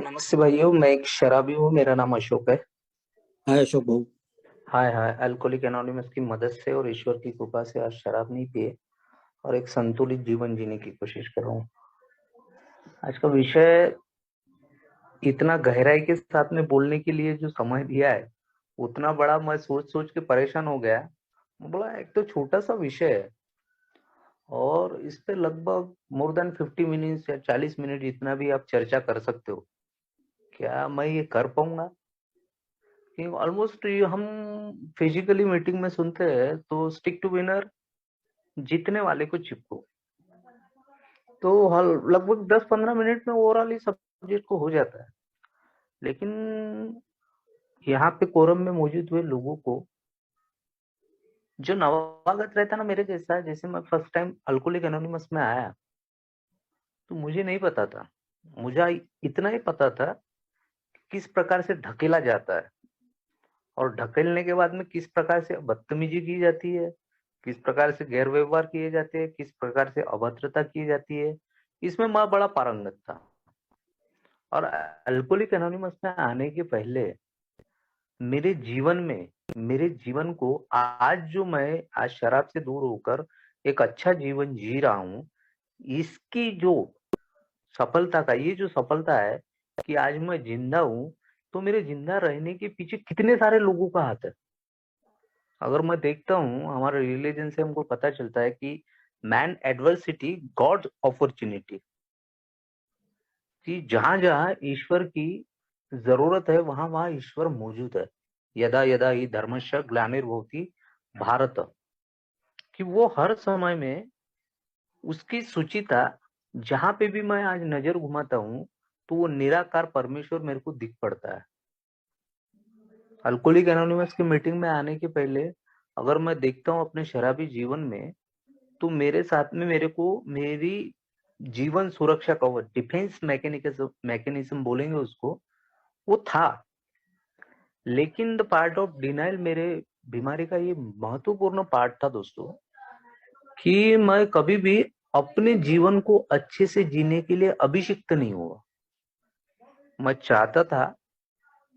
नमस्ते भाइयों, मैं एक शराबी हूँ। मेरा नाम अशोक है। हाय अशोक भाऊ। हाय हाय। अल्कोहलिक एनोनिमस की मदद से और ईश्वर की कृपा से आज शराब नहीं पिए और एक संतुलित जीवन जीने की कोशिश कर रहा हूँ। आज का विषय इतना गहराई के साथ में बोलने के लिए जो समय दिया है उतना बड़ा मैं सोच सोच के परेशान हो गया। मैं बोला एक तो छोटा सा विषय है और इस पे लगभग मोर देन 50 मिनट्स या 40 मिनट जितना भी आप चर्चा कर सकते हो। क्या मैं ये कर पाऊंगा? कि ऑलमोस्ट हम फिजिकली मीटिंग में सुनते हैं तो स्टिक टू विनर, जीतने वाले को चिपको। तो हल लगभग 10-15 मिनट में ओवरऑल इस सब्जेक्ट को हो जाता है। लेकिन यहाँ पे कोरम में मौजूद हुए लोगों को जो नवागत रहता ना मेरे जैसा, जैसे मैं फर्स्ट टाइम अल्कोहलिक एनोनिमस में आया तो मुझे नहीं पता था। मुझे इतना ही पता था कि किस प्रकार से ढकेला जाता है और ढकेलने के बाद में किस प्रकार से बदतमीजी की जाती है, किस प्रकार से गैर व्यवहार किए जाते हैं, किस प्रकार से अभद्रता की जाती है। इसमें मैं बड़ा पारंगत था। और अल्कोहलिक एनोनिमस में आने के पहले मेरे जीवन में, मेरे जीवन को आज जो मैं आज शराब से दूर होकर एक अच्छा जीवन जी रहा हूँ, इसकी जो सफलता का ये जो सफलता है कि आज मैं जिंदा हूँ, तो मेरे जिंदा रहने के पीछे कितने सारे लोगों का हाथ है। अगर मैं देखता हूँ हमारे रिलीजन से हमको पता चलता है कि मैन एडवर्सिटी गॉड अपॉर्चुनिटी, कि जहां जहां ईश्वर की जरूरत है वहां वहां ईश्वर मौजूद है। यदा यदा ही धर्मस्य ग्लानिर्भवति भारत, कि वो हर समय में उसकी सुचिता, जहां पे भी मैं आज नजर घुमाता हूँ तो वो निराकार परमेश्वर मेरे को दिख पड़ता है। अल्कोहलिक एनोनिमस की मीटिंग में आने के पहले अगर मैं देखता हूँ अपने शराबी जीवन में, तो मेरे साथ में मेरे को मेरी जीवन सुरक्षा कवच, डिफेंस मैकेनिज्म मैकेनिज्म बोलेंगे उसको, वो था। लेकिन द पार्ट ऑफ डिनाइल मेरे बीमारी का ये महत्वपूर्ण पार्ट था दोस्तों, कि मैं कभी भी अपने जीवन को अच्छे से जीने के लिए अभिषिक्त नहीं हुआ। मैं चाहता था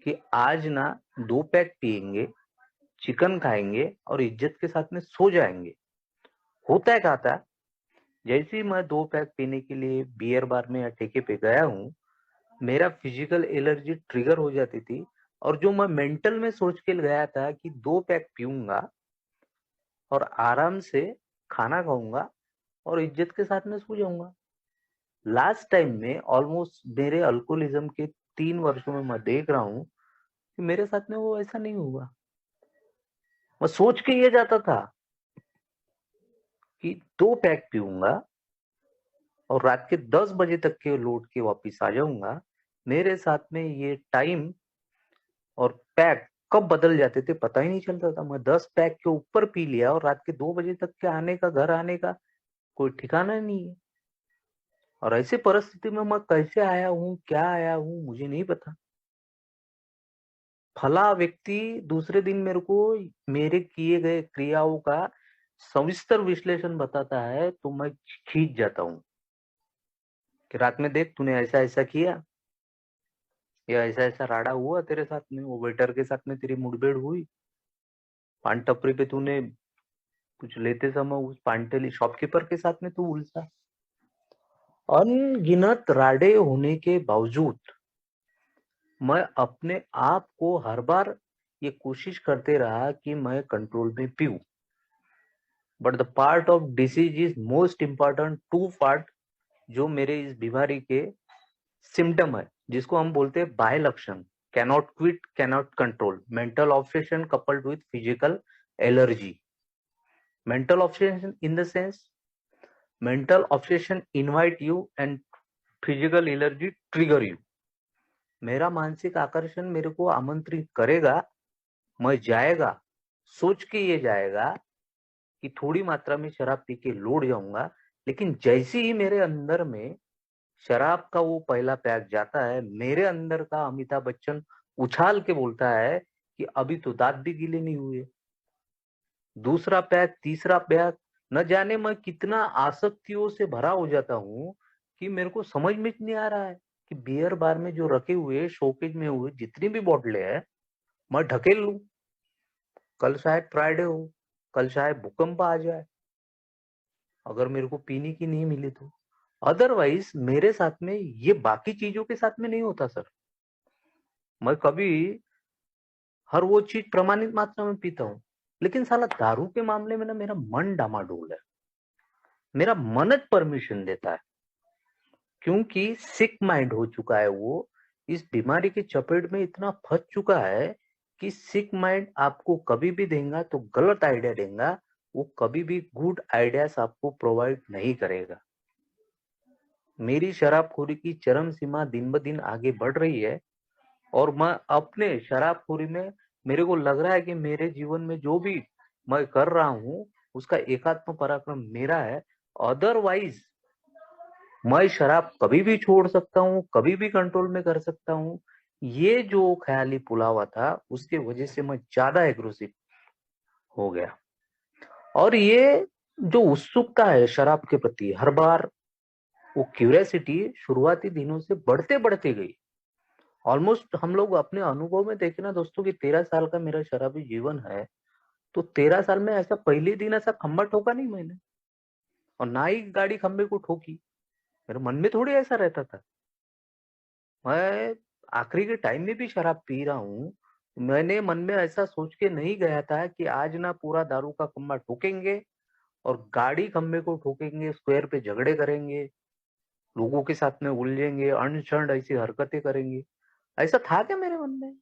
कि आज ना 2 पैक पियेंगे, चिकन खाएंगे और इज्जत के साथ में सो जाएंगे। होता है क्या था, जैसे ही मैं 2 पैक पीने के लिए बियर बार में या ठेके पे गया हूँ, मेरा फिजिकल एलर्जी ट्रिगर हो जाती थी। और जो मैं मेंटल में सोच के गया था कि 2 पैक पीऊंगा और आराम से खाना खाऊंगा और इज्जत के साथ में सो जाऊंगा। लास्ट टाइम में ऑलमोस्ट मेरे अल्कोहलिज्म के 3 वर्षों में मैं देख रहा हूँ कि मेरे साथ में वो ऐसा नहीं हुआ। मैं सोच के ये जाता था कि 2 पैक पीऊंगा और रात के 10 बजे तक के लौट के वापिस आ जाऊंगा। मेरे साथ में ये टाइम और पैक कब बदल जाते थे पता ही नहीं चलता था। मैं 10 पैक के ऊपर पी लिया और रात के 2 बजे तक के आने का, घर आने का कोई ठिकाना नहीं है। और ऐसी परिस्थिति में मैं कैसे आया हूँ, क्या आया हूँ, मुझे नहीं पता। फला व्यक्ति दूसरे दिन मेरे को मेरे किए गए क्रियाओं का सविस्तर विश्लेषण बताता है तो मैं खींच जाता हूँ कि रात में देख तूने ऐसा ऐसा किया, या ऐसा ऐसा राड़ा हुआ तेरे साथ में, वो वेटर के साथ में तेरी मुठभेड़ हुई, पान टपरी पे तूने कुछ लेते समय उस पांटेली शॉपकीपर के साथ में तू उलझा। अनगिनत राडे होने के बावजूद मैं अपने आप को हर बार ये कोशिश करते रहा कि मैं कंट्रोल में पीऊं। But the part of disease is most important, 2 part जो मेरे इस बीमारी के सिम्टम है, जिसको हम बोलते हैं बाह्य लक्षण। Cannot quit, cannot control, mental obsession coupled with physical allergy. Mental obsession in the sense, mental obsession invite you and physical allergy trigger you. मेरा मानसिक आकर्षण मेरे को आमंत्रित करेगा, मैं जाएगा, सोच के ये जाएगा कि थोड़ी मात्रा में शराब पी के लौट जाऊंगा। लेकिन जैसे ही मेरे अंदर में शराब का वो पहला पैक जाता है, मेरे अंदर का अमिताभ बच्चन उछाल के बोलता है कि अभी तो दांत भी गीले नहीं हुए। दूसरा पैक, तीसरा पैक, न जाने मैं कितना आसक्तियों से भरा हो जाता हूँ कि मेरे को समझ में नहीं आ रहा है कि बियर बार में जो रखे हुए शोकेज में हुए जितनी भी बोतलें हैं मैं ढकेल लूं। कल शायद फ्राइडे हो, कल शायद भूकंप आ जाए, अगर मेरे को पीने की नहीं मिली तो। अदरवाइज मेरे साथ में ये बाकी चीजों के साथ में नहीं होता सर। मैं कभी हर वो चीज प्रमाणित मात्रा में पीता हूँ, लेकिन साला दारू के मामले में ना मेरा मन डामाडोल है। मेरा मन ज परमिशन देता है, क्योंकि सिक माइंड हो चुका है वो। इस बीमारी की चपेट में इतना फंस चुका है कि सिक माइंड आपको कभी भी देगा तो गलत आइडिया देगा, वो कभी भी गुड आइडियाज आपको प्रोवाइड नहीं करेगा। मेरी शराबखोरी की चरम सीमा दिन ब दिन आगे बढ़ रही है, और मैं अपने शराबखोरी में मेरे को लग रहा है कि मेरे जीवन में जो भी मैं कर रहा हूँ उसका एकात्म पराक्रम मेरा है। अदरवाइज मैं शराब कभी भी छोड़ सकता हूँ, कभी भी कंट्रोल में कर सकता हूँ। ये जो ख्याली पुलावा था उसके वजह से मैं ज्यादा एग्रेसिव हो गया। और ये जो उत्सुकता है शराब के प्रति हर बार, वो क्यूरियोसिटी शुरुआती दिनों से बढ़ते बढ़ते गई। ऑलमोस्ट हम लोग अपने अनुभव में देखे ना दोस्तों कि 13 साल का मेरा शराबी जीवन है, तो 13 साल में ऐसा पहले दिन ऐसा खंबा ठोका नहीं मैंने, और ना ही गाड़ी खंबे को ठोकी। मेरे मन में थोड़ी ऐसा रहता था। मैं आखिरी के टाइम में भी शराब पी रहा हूँ, मैंने मन में ऐसा सोच के नहीं गया था कि आज ना पूरा दारू का खंबा ठोकेंगे और गाड़ी खंबे को ठोकेंगे, स्क्वायर पे झगड़े करेंगे, लोगों के साथ में उलझेंगे, अनशन ऐसी हरकतें करेंगे। ऐसा था क्या मेरे मन में?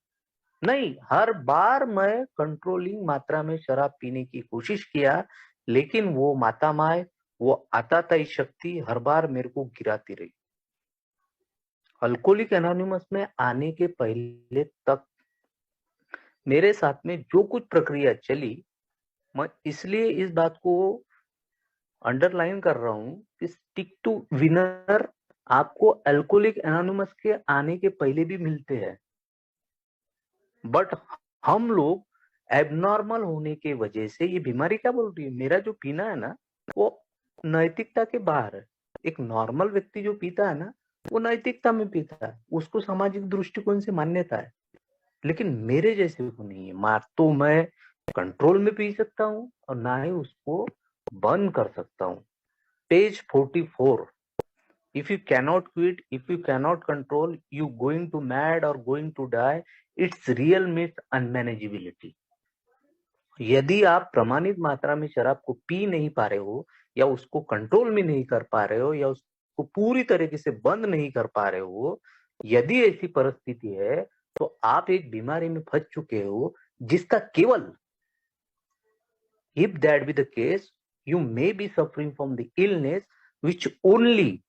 नहीं, हर बार मैं कंट्रोलिंग मात्रा में शराब पीने की कोशिश किया, लेकिन वो माता माय, वो आताताई शक्ति हर बार मेरे को गिराती रही। अल्कोहलिक एनोनिमस में आने के पहले तक मेरे साथ में जो कुछ प्रक्रिया चली, मैं इसलिए इस बात को अंडरलाइन कर रहा हूं कि स्टिक टू विनर आपको अल्कोहलिक एनोनिमस के आने के पहले भी मिलते हैं, बट हम लोग एबनॉर्मल होने के वजह से ये बीमारी क्या बोल रही है, मेरा जो पीना है ना वो नैतिकता के बाहर है। एक नॉर्मल व्यक्ति जो पीता है ना वो नैतिकता में पीता है, उसको सामाजिक दृष्टिकोण से मान्यता है। लेकिन मेरे जैसे को नहीं है। मार तो मैं कंट्रोल में पी सकता हूँ और ना ही उसको बंद कर सकता हूँ। Page 44, if you cannot quit, if you cannot control, you going to mad or going to die, its real means unmanageability। यदि आप प्रमाणित मात्रा में शराब को पी नहीं पा रहे हो, या उसको कंट्रोल में नहीं कर पा रहे हो, या उसको पूरी तरीके से बंद नहीं कर पा रहे हो, यदि ऐसी परिस्थिति है तो आप एक बीमारी में फंस चुके हो, जिसका केवल, if that be the case, you may be suffering from the illness which only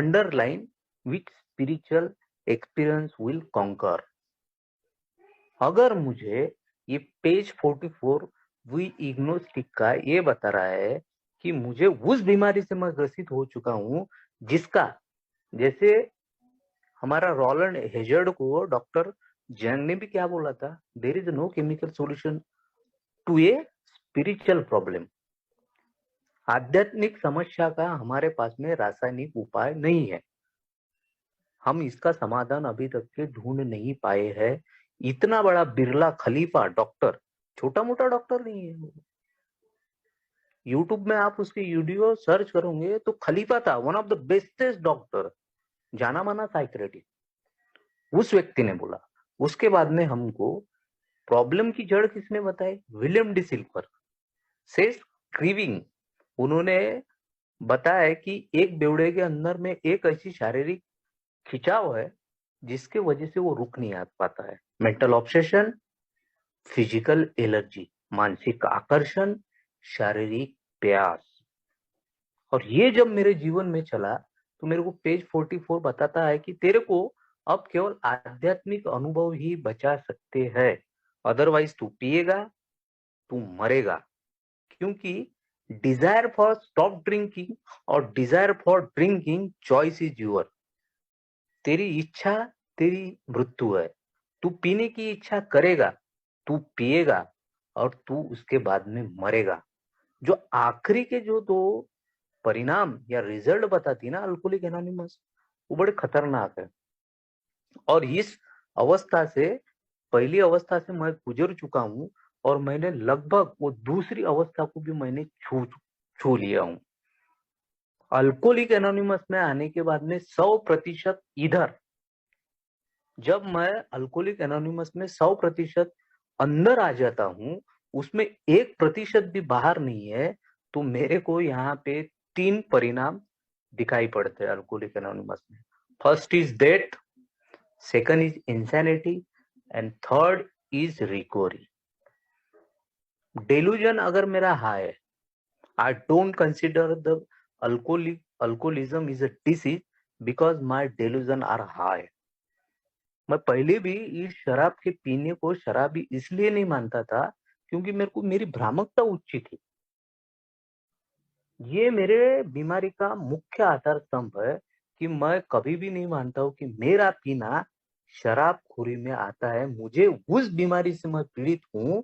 underline which spiritual experience will conquer। अगर मुझे ये पेज 44 वी इग्नोस्टिक का ये बता रहा है कि मुझे उस बीमारी से मैं ग्रसित हो चुका हूं, जिसका, जैसे हमारा रोलैंड हेजर्ड को डॉक्टर जैंग ने भी क्या बोला था, there is no chemical solution to a spiritual problem. आध्यात्मिक समस्या का हमारे पास में रासायनिक उपाय नहीं है, हम इसका समाधान अभी तक के ढूंढ नहीं पाए हैं। इतना बड़ा बिरला खलीफा डॉक्टर, छोटा मोटा डॉक्टर नहीं है वो। यूट्यूब में आप उसकी वीडियो सर्च करोगे तो खलीफा था, one of the bestest doctor, जाना माना साइक्रेटिस्ट। उस व्यक्ति ने बोला। उसके बाद में हमको प्रॉब्लम की जड़ किसने बताई? विलियम डी सिल्वर से क्रीविंग। उन्होंने बताया कि एक बेवड़े के अंदर में एक ऐसी शारीरिक खिंचाव है जिसके वजह से वो रुक नहीं आ पाता है। मेंटल ऑब्सेशन, फिजिकल एलर्जी, मानसिक आकर्षण, शारीरिक प्यास। और ये जब मेरे जीवन में चला तो मेरे को पेज 44 बताता है कि तेरे को अब केवल आध्यात्मिक अनुभव ही बचा सकते हैं, अदरवाइज तू पिएगा, तू मरेगा। क्योंकि डिजायर फॉर स्टॉप ड्रिंकिंग और desire for drinking, choice is your. तेरी इच्छा तेरी मृत्यु है। तू पीने की इच्छा करेगा, तू पिएगा, और तू उसके बाद में मरेगा। जो आखिरी के जो दो परिणाम या रिजल्ट बताती ना अल्कोहलिक एनोनिमस, वो बड़े खतरनाक है। और इस अवस्था से, पहली अवस्था से मैं गुजर चुका हूँ और मैंने लगभग वो दूसरी अवस्था को भी मैंने छू छू लिया हूँ। अल्कोहलिक एनोनिमस में आने के बाद में 100% इधर, जब मैं अल्कोहलिक एनोनिमस में 100% अंदर आ जाता हूँ, उसमें 1% भी बाहर नहीं है, तो मेरे को यहाँ पे 3 परिणाम दिखाई पड़ते हैं अल्कोहलिक एनोनिमस में। First is death, second is insanity and third is recovery. Delusion अगर मेरा हाई है, I don't consider the alcoholism is a disease because my delusion are high। मैं पहले भी इस शराब के पीने को शराबी इसलिए नहीं मानता था क्योंकि मेरे को मेरी भ्रामकता उच्च थी। ये मेरे बीमारी का मुख्य आधार स्तंभ है कि मैं कभी भी नहीं मानता हूँ कि मेरा पीना शराबखोरी में आता है। मुझे उस बीमारी से मैं पीड़ित हूँ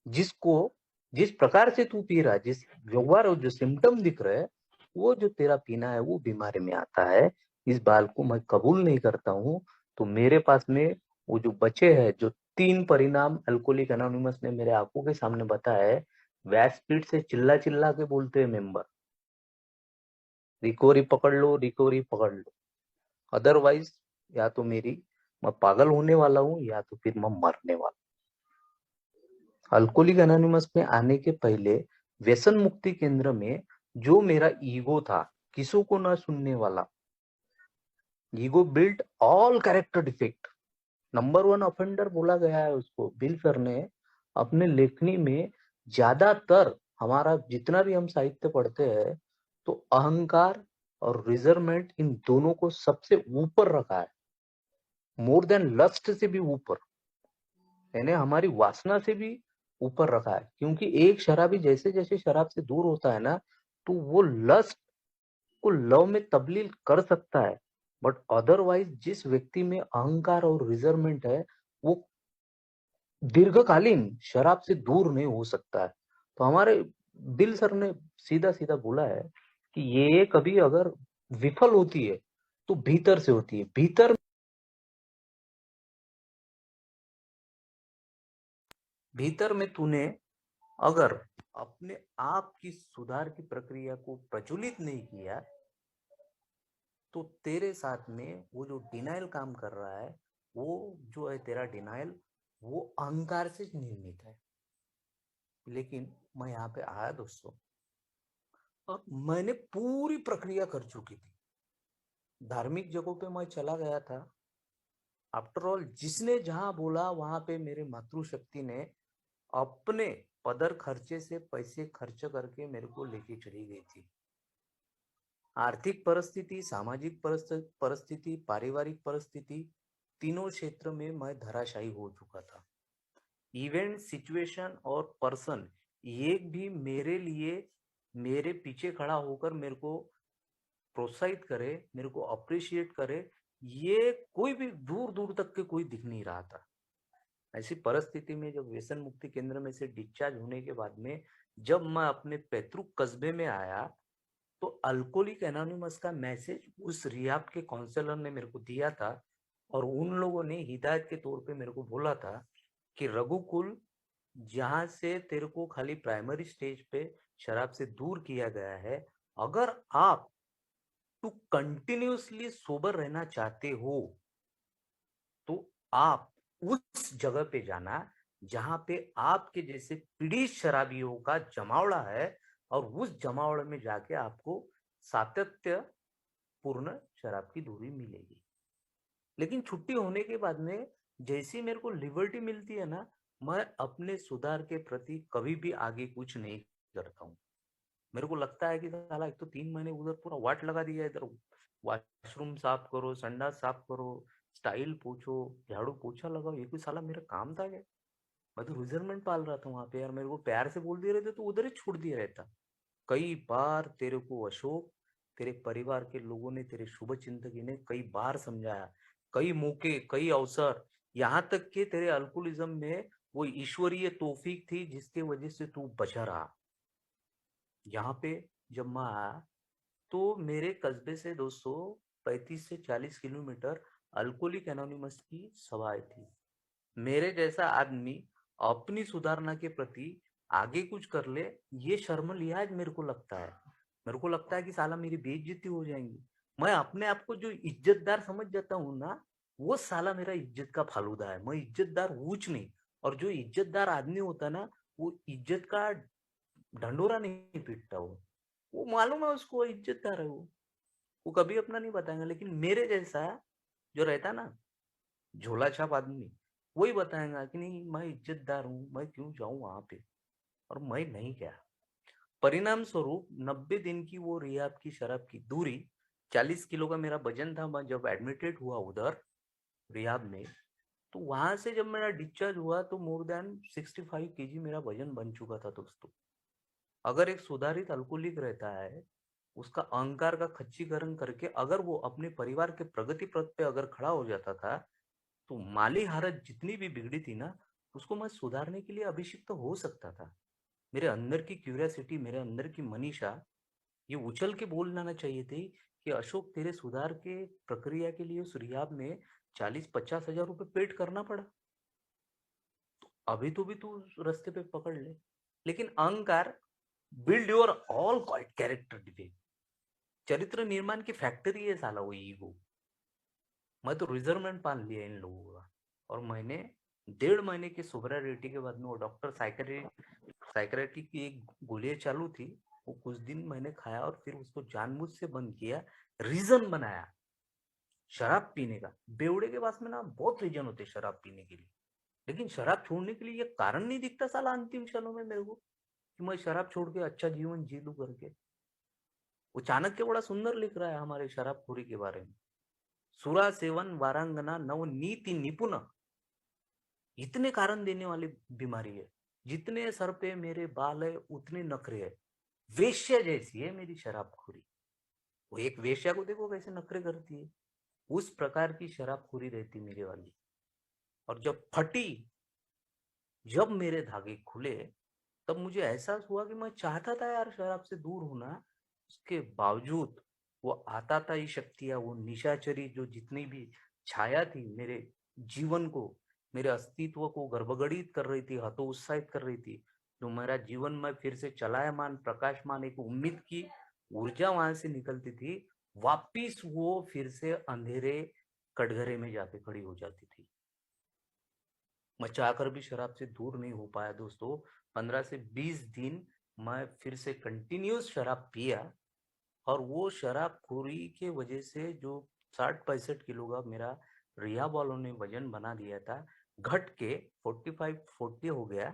जिसको, जिस प्रकार से तू पी रहा है, जिस व्यवहार और जो सिम्टम दिख रहे हैं, वो जो तेरा पीना है वो बीमारी में आता है। इस बात को मैं कबूल नहीं करता हूँ। तो मेरे पास में वो जो बचे हैं, जो 3 परिणाम अल्कोहलिक एनोनिमस ने मेरे आंखों के सामने बताया है, व्यासपीठ से चिल्ला चिल्ला के बोलते हैं मेंबर, रिकवरी पकड़ लो, रिकवरी पकड़ लो, अदरवाइज या तो मैं पागल होने वाला हूँ या तो फिर मैं मरने वाला। अल्कोहलिक एनोनिमस में आने के पहले व्यसन मुक्ति केंद्र में जो मेरा ईगो था, किसी को ना सुनने वाला, ego built all character defect, number 1 offender बोला गया है उसको। बिल सर ने अपने लेखनी में ज्यादातर, हमारा जितना भी हम साहित्य पढ़ते हैं, तो अहंकार और रिजर्वमेंट, इन दोनों को सबसे ऊपर रखा है, मोर देन लस्ट से भी ऊपर, यानी हमारी वासना से भी ऊपर रखा है। क्योंकि एक शराबी जैसे जैसे शराब से दूर होता है ना, तो वो लस्ट को लव में तब्दील कर सकता है, बट अदरवाइज जिस व्यक्ति में अहंकार और रिजर्वमेंट है, वो दीर्घकालीन शराब से दूर नहीं हो सकता है। तो हमारे दिल सर ने सीधा सीधा बोला है कि ये कभी अगर विफल होती है तो भीतर से होती है। भीतर में तूने अगर अपने आप की सुधार की प्रक्रिया को प्रज्वलित नहीं किया, तो तेरे साथ में वो जो डिनाइल काम कर रहा है, वो जो है तेरा डिनाइल, वो अहंकार से निर्मित है। लेकिन मैं यहाँ पे आया दोस्तों, और मैंने पूरी प्रक्रिया कर चुकी थी, धार्मिक जगहों पे मैं चला गया था। आफ्टर ऑल जिसने जहां बोला वहां पे मेरे मातृशक्ति ने अपने पदर खर्चे से पैसे खर्च करके मेरे को लेके चली गई थी। आर्थिक परिस्थिति, सामाजिक परिस्थिति, पारिवारिक परिस्थिति, तीनों क्षेत्र में मैं धराशायी हो चुका था। इवेंट, सिचुएशन और पर्सन, एक भी मेरे लिए, मेरे पीछे खड़ा होकर मेरे को प्रोत्साहित करे, मेरे को अप्रिशिएट करे, ये कोई भी दूर दूर तक के कोई दिख नहीं रहा था। ऐसी परिस्थिति में जब व्यसन मुक्ति केंद्र में से डिस्चार्ज होने के बाद में जब मैं अपने पैतृक कस्बे में आया, तो अल्कोहलिक एनोनिमस का मैसेज उस रियाब के काउंसलर ने मेरे को दिया था, और उन लोगों ने हिदायत के तौर पे मेरे को बोला था कि रघुकुल, जहां से तेरे को खाली प्राइमरी स्टेज पे शराब से दूर किया गया है, अगर आप टू कंटिन्यूसली सोबर रहना चाहते हो, तो आप उस जगह पे जाना जहां पे आपके जैसे पीड़ित शराबियों का जमावड़ा है, और उस जमावड़े में जाके आपको सातत्य पूर्ण शराब की दूरी मिलेगी। लेकिन छुट्टी होने के बाद में जैसी मेरे को लिबर्टी मिलती है ना, मैं अपने सुधार के प्रति कभी भी आगे कुछ नहीं करता हूँ। मेरे को लगता है कि साला एक तो 3 महीने उधर पूरा वाट लगा दिया, इधर वॉशरूम साफ करो, संडास साफ करो, स्टाइल पूछो, झाड़ू पोछा लगाओ, ये कोई साला मेरा काम था क्या? मैं तो रिजर्वमेंट पाल रहा था वहां पे यार, मेरे को प्यार से बोल दिए रहते तो उधर ही छोड़ दिया रहता। कई बार तेरे को अशोक, तेरे परिवार के लोगों ने, तेरे शुभ चिंतकी ने कई बार समझाया, कई मौके, कई अवसर, यहाँ तक कि तेरे अल्कोहलिज्म में वो ईश्वरीय तौफीक थी जिसके वजह से तू बचा रहा। यहाँ पे जब मैं आया, तो मेरे कस्बे से दोस्तों 35 से 40 किलोमीटर अल्कोहलिक एनोनिमस की सभाएं थी। मेरे जैसा आदमी अपनी सुधारना के प्रति आगे कुछ कर ले, ये शर्म लिहाज मेरे को लगता है। मेरे को लगता है कि साला मेरी बेइज्जती हो जाएंगी। मैं अपने आप को जो इज्जतदार समझ जाता हूँ ना, वो साला मेरा इज्जत का फालूदा है। मैं इज्जतदार ऊंच नहीं। और जो इज्जतदार आदमी होता है ना, वो इज्जत का ढंडोरा नहीं पीटता। वो मालूम है उसको इज्जतदार है। वो कभी अपना नहीं बताएंगे। लेकिन मेरे जैसा जो रहता ना, झोला छाप आदमी, वही बताएगा कि नहीं मैं इज्जतदार हूँ, मैं क्यों जाऊं वहां पे। और मैं नहीं गया। परिणाम स्वरूप 90 दिन की वो रियाब की शराब की दूरी, 40 किलो का मेरा वजन था। मैं जब एडमिटेड हुआ उधर रियाब में, तो वहां से जब मेरा डिस्चार्ज हुआ तो मोर देन 65 kg मेरा वजन बन चुका था दोस्तों। अगर एक सुधारित अल्कोहलिक रहता है, उसका अहंकार का खच्चीकरण करके अगर वो अपने परिवार के प्रगति पथ पे अगर खड़ा हो जाता था, तो माली हालत जितनी भी बिगड़ी थी ना, उसको मैं सुधारने के लिए अभिषिक्त तो हो सकता था। मेरे अंदर की क्यूरियोसिटी, मेरे अंदर की मनीषा, ये उछल के बोल जाना चाहिए थी कि अशोक तेरे सुधार के प्रक्रिया के लिए उस रियाब में 40-50 हजार रुपये पेड करना पड़ा। अभी तो भी तू उस रास्ते पे पकड़ ले। लेकिन अहंकार, build your all character defect, चरित्र निर्माण की फैक्ट्री है साला वो ईगो। मैं तो रिजर्वमेंट पान लिया इन लोगों का। और मैंने 1.5 महीने की सोबराइटी के बाद में वो डॉक्टर साइकेट्री की एक गोलियां चालू थी, वो कुछ दिन मैंने खाया और फिर उसको जानबूझ से बंद किया। रीजन बनाया शराब पीने का। बेवड़े के पास में ना बहुत रीजन होते शराब पीने के लिए, लेकिन शराब छोड़ने के लिए ये कारण नहीं दिखता साला अंतिम क्षणों में मेरे को, कि मैं शराब छोड़ के अच्छा जीवन जी लूं करके। वो चाणक्य बड़ा सुंदर लिख रहा है हमारे शराबखोरी के बारे में। सुरा सेवन वारांगना नव नीति निपुण, इतने कारण देने वाली बीमारी है। जितने सर पे मेरे बाल है उतने नखरे है। वेश्या जैसी है मेरी शराबखोरी। वो एक वेश्या को देखो कैसे नखरे करती है, उस प्रकार की शराबखोरी रहती मेरे वाली। और जब फटी, जब मेरे धागे खुले, तब मुझे एहसास हुआ कि मैं चाहता था यार शराब से दूर होना। उसके बावजूद वो आता था ही शक्तियां, वो निशाचरी जो जितनी भी छाया थी मेरे जीवन को, मेरे अस्तित्व को गर्भगड़ित कर रही थी, हतोत्साहित कर रही थी। जो मेरा जीवन में फिर से चलायमान प्रकाशमान एक उम्मीद की ऊर्जा वहां से निकलती थी, वापिस वो फिर से अंधेरे कटघरे में जाके खड़ी हो जाती थी। मैं चाहकर भी शराब से दूर नहीं हो पाया दोस्तों। 15 से 20 दिन मैं फिर से कंटिन्यूस शराब पिया। और वो शराबखोरी के वजह से जो 60-65 किलो का मेरा रिहाब वालों ने वजन बना दिया था, घट के 45-40 हो गया।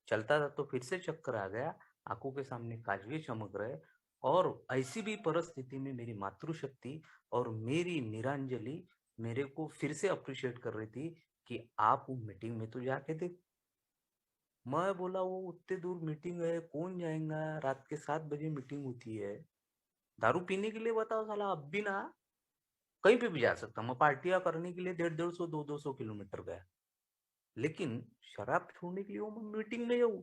चलता था तो फिर से चक्कर आ गया, आंखों के सामने काजवे चमक रहे। और ऐसी भी परिस्थिति में मेरी मातृशक्ति और मेरी निरांजलि मेरे को फिर से अप्रिशिएट कर रही थी कि आप वो मीटिंग में तो जाके देख। मैं बोला वो उतने दूर मीटिंग है, कौन जाएगा, रात के 7 बजे मीटिंग होती है। दारू पीने के लिए बताओ साला, अब भी ना कहीं पे भी जा सकता हूँ। मैं पार्टियां करने के लिए 150-150 200-200 किलोमीटर गया, लेकिन शराब छोड़ने के लिए वो मैं मीटिंग में जाऊँ?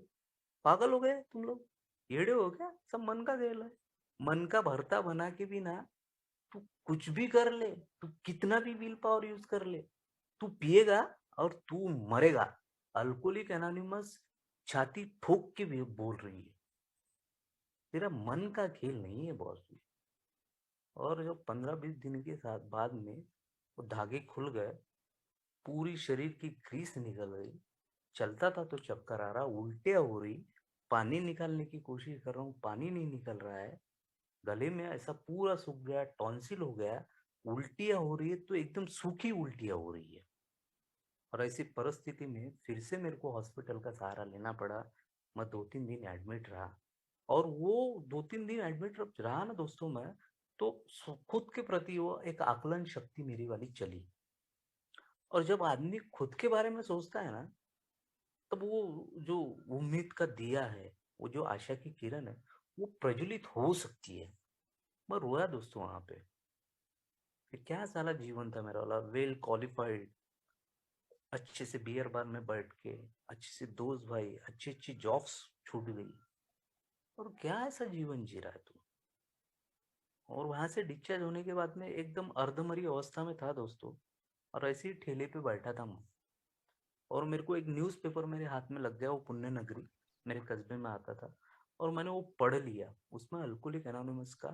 पागल हो गए तुम लोग? येड़े हो क्या? सब मन का खेल है। मन का भरता बना के भी ना, तू कुछ भी कर ले, तू कितना भी विल पावर यूज कर ले, तू पिएगा और तू मरेगा। अल्कोहलिक एनोनिमस छाती ठोक के भी बोल रही है, तेरा मन का खेल नहीं है बॉस। और जब 15-20 दिन के साथ बाद में वो धागे खुल गए, पूरी शरीर की ग्रीस निकल गई, चलता था तो चक्कर आ रहा, उल्टियां हो रही, पानी निकालने की कोशिश कर रहा हूँ, पानी नहीं निकल रहा है, गले में ऐसा पूरा सूख गया, टॉन्सिल हो गया, उल्टियां हो रही है तो एकदम सूखी उल्टियां हो रही है। और ऐसी परिस्थिति में फिर से मेरे को हॉस्पिटल का सहारा लेना पड़ा। मैं 2-3 दिन एडमिट रहा। और वो 2-3 दिन एडमिट रहा ना दोस्तों मैं, तो खुद के प्रति वो एक आकलन शक्ति मेरी वाली चली। और जब आदमी खुद के बारे में सोचता है ना, तब वो जो उम्मीद का दिया है, वो जो आशा की किरण है, वो प्रज्वलित हो सकती है। मैं रोया दोस्तों वहां पे कि क्या साला जीवन था मेरा वाला, वेल क्वालिफाइड, अच्छे से बियर बार में बैठ के, अच्छे से दोस्त भाई, अच्छी अच्छी जॉब्स छूट गई। और क्या ऐसा जीवन जी रहा है तू? और वहां से डिस्चार्ज होने के बाद में एकदम अर्धमरी अवस्था में था दोस्तों, और ऐसे ही ठेले पे बैठा था मैं, और मेरे को एक न्यूज़पेपर मेरे हाथ में लग गया, वो पुण्य नगरी मेरे कस्बे में आता था, और मैंने वो पढ़ लिया। उसमें अल्कोहलिक एनोनिमस का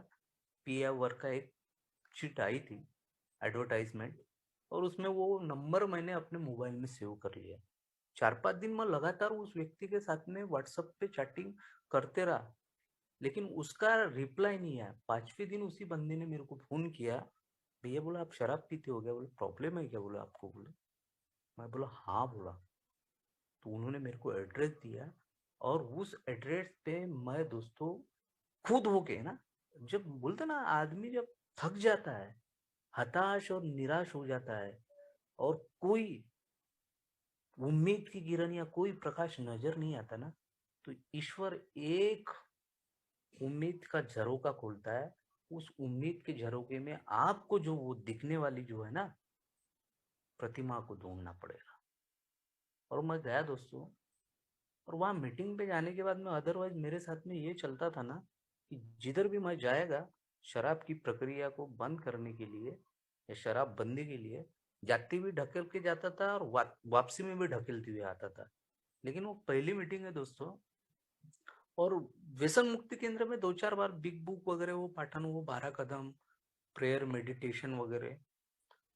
पीआवर का एक शीट आई थी, एडवर्टाइजमेंट, और उसमें वो नंबर मैंने अपने मोबाइल में सेव कर लिया। 4-5 दिन मैं लगातार उस व्यक्ति के साथ में व्हाट्सएप पे चैटिंग करते रहा, लेकिन उसका रिप्लाई नहीं आया। 5वें दिन उसी बंदे ने मेरे को फोन किया, भैया बोला आप शराब पीते हो गया, बोले प्रॉब्लम है क्या, बोला आपको, बोले। मैं बोला हाँ, बोला। तो उन्होंने मेरे को एड्रेस दिया, और उस एड्रेस पे मैं दोस्तों खुद होके ना, जब बोलते ना आदमी जब थक जाता है, हताश और निराश हो जाता है, और कोई उम्मीद की किरण या कोई प्रकाश नजर नहीं आता ना, तो ईश्वर एक उम्मीद का झरोका खोलता है। उस उम्मीद के झरोके में आपको जो वो दिखने वाली जो है ना प्रतिमा को ढूंढना पड़ेगा। और मैं गया दोस्तों, और वहां मीटिंग पे जाने के बाद में अदरवाइज मेरे साथ में ये चलता था ना, कि जिधर भी मैं जाएगा शराब की प्रक्रिया को बंद करने के लिए या शराब बंदी के लिए, जाती भी ढकेल के जाता था, और वापसी में भी ढकेलती हुए आता था। लेकिन वो पहली मीटिंग है दोस्तों, और व्यसन मुक्ति केंद्र में 2-4 बार बिग बुक वगैरह वो पाठन, वो 12 कदम, प्रेयर, मेडिटेशन वगैरह,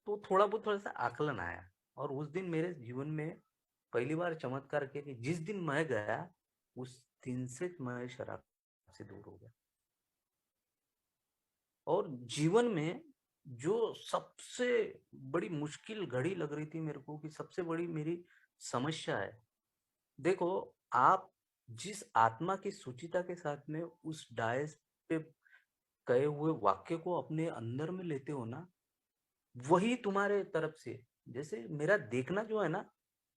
तो थोड़ा सा आकलन आया। और उस दिन मेरे जीवन में पहली बार चमत्कार किया कि जिस दिन मैं गया, उस दिन से मैं शराब से दूर हो गया। और जीवन में जो सबसे बड़ी मुश्किल घड़ी लग रही थी मेरे को, कि सबसे बड़ी मेरी समस्या है, देखो, आप जिस आत्मा की सुचिता के साथ में उस डायस पे कहे हुए वाक्य को अपने अंदर में लेते हो ना, वही तुम्हारे तरफ से, जैसे मेरा देखना जो है ना,